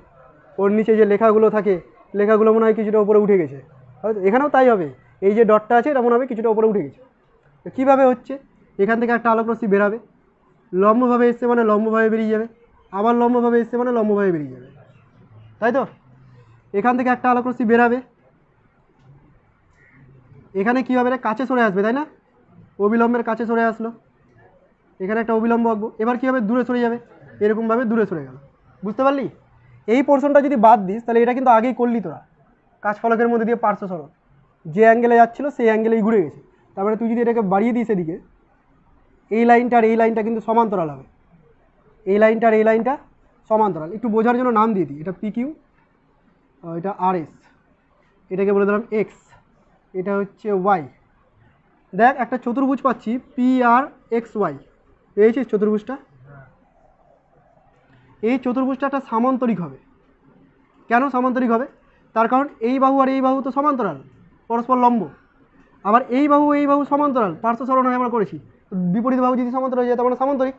ওর নিচে যে লেখাগুলো থাকে, লেখাগুলো মনে হয় কিছুটা উপরে উঠে গেছে, হয়তো এখানেও তাই হবে। এই যে ডটটা আছে এটা মনে হবে কিছুটা উপরে উঠে গেছে। কীভাবে হচ্ছে? এখান থেকে একটা আলোক রশ্মি বেরাবে, লম্বভাবে এসছে মানে লম্বভাবে বেরিয়ে যাবে, আবার লম্বভাবে এসছে মানে লম্বভাবে বেরিয়ে যাবে, তাই তো? এখান থেকে একটা আলোক রশ্মি বেরাবে, এখানে কী হবে রে, কাছে সরে আসবে, তাই না? অবিলম্বের কাছে সরে আসলো, এখানে একটা অবিলম্ব আঁকবো, এবার কী হবে, দূরে সরে যাবে, এরকমভাবে দূরে সরে গেল। বুঝতে পারলি? এই পোর্শনটা যদি বাদ দিস তাহলে এটা কিন্তু আগেই করলি তোরা, কাজ ফলকের মধ্যে দিয়ে পার্শ্ব সরণ, যে অ্যাঙ্গেলে যাচ্ছিলো সেই অ্যাঙ্গেলেই ঘুরে গেছে। তারপরে তুই যদি এটাকে বাড়িয়ে দিস এদিকে, এই লাইনটা আর এই লাইনটা কিন্তু সমান্তরাল হবে, এই লাইনটা আর এই লাইনটা সমান্তরাল। একটু বোঝার জন্য নাম দিয়ে দিই, এটা পি কিউ, এটা আর এস, এটাকে বলে দিলাম এক্স, এটা হচ্ছে ওয়াই। দেখ একটা চতুর্ভুজ পাচ্ছি পি আর এক্স ওয়াই, পেয়েছিস চতুর্ভুজটা? এই চতুর্ভুজটা একটা সামান্তরিক হবে। কেন সামান্তরিক হবে? তার কারণ এই বাহু আর এই বাহু তো সমান্তরাল, পরস্পর লম্ব, আবার এই বাহু সমান্তরাল, পার্শ্ব সরণ হয় আমরা করেছি, বিপরীত বাহু যদি সমান্তরাল হয় তার মানে সামান্তরিক।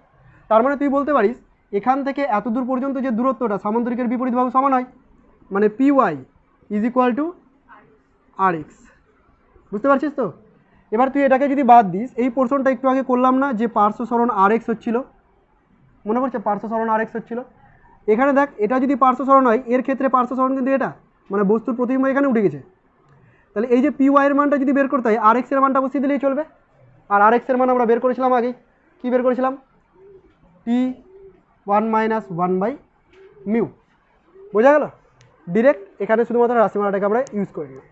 তার মানে তুই বলতে পারিস এখান থেকে এত দূর পর্যন্ত যে দূরত্বটা সামান্তরিকের বিপরীত বাহু সমান হয়, মানে P Y is equal to R X. বুঝতে পারছিস তো? এবার তুই এটাকে যদি বাদ দিস, এই পোর্শনটা একটু আগে করলাম না যে পার্শ্ব সরণ আর এক্স হচ্ছিল, মনে পড়ছে পার্শ্ব সরণ আর এক্স হচ্ছিল? এখানে দেখ এটা যদি পার্শ্ব সরণ হয়, এর ক্ষেত্রে পার্শ্ব সরণ কিন্তু এটা, মানে বস্তুর প্রতিবিম্ব এখানে উঠে গেছে। তাহলে এই যে পি ওয়াইয়ের মানটা যদি বের করতে হয়, আর এক্সের মানটা বসিয়ে দিলেই চলবে। আর আর এক্সের মান আমরা বের করেছিলাম আগেই, কী বের করেছিলাম? টি 1-1/মিউ। বোঝা গেল? ডিরেক্ট এখানে শুধুমাত্র রাশিমালাটাকে আমরা ইউজ করে নিই,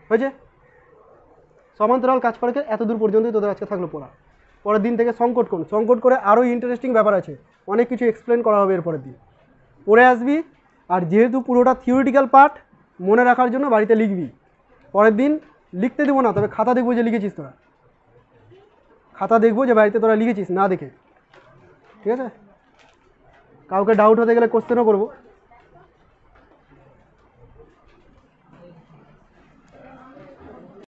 হয়েছে? সমান্তরাল কাজ ফলকের এত দূর পর্যন্তই তোদের আজকে থাকলো পড়া। পরের দিন থেকে সংকট করে আরও ইন্টারেস্টিং ব্যাপার আছে, অনেক কিছু এক্সপ্লেন করা হবে এর পরের দিন, পড়ে আসবি। আর যেহেতু পুরোটা থিওরিটিক্যাল পার্ট, মনে রাখার জন্য বাড়িতে লিখবি। পরের দিন লিখতে দেবো না, তবে খাতা দেখবো যে লিখেছিস তোরা, খাতা দেখবো যে বাড়িতে তোরা লিখেছিস না দেখে, ঠিক আছে? কাউকে ডাউট হতে গেলে কোশ্চেনও করবো।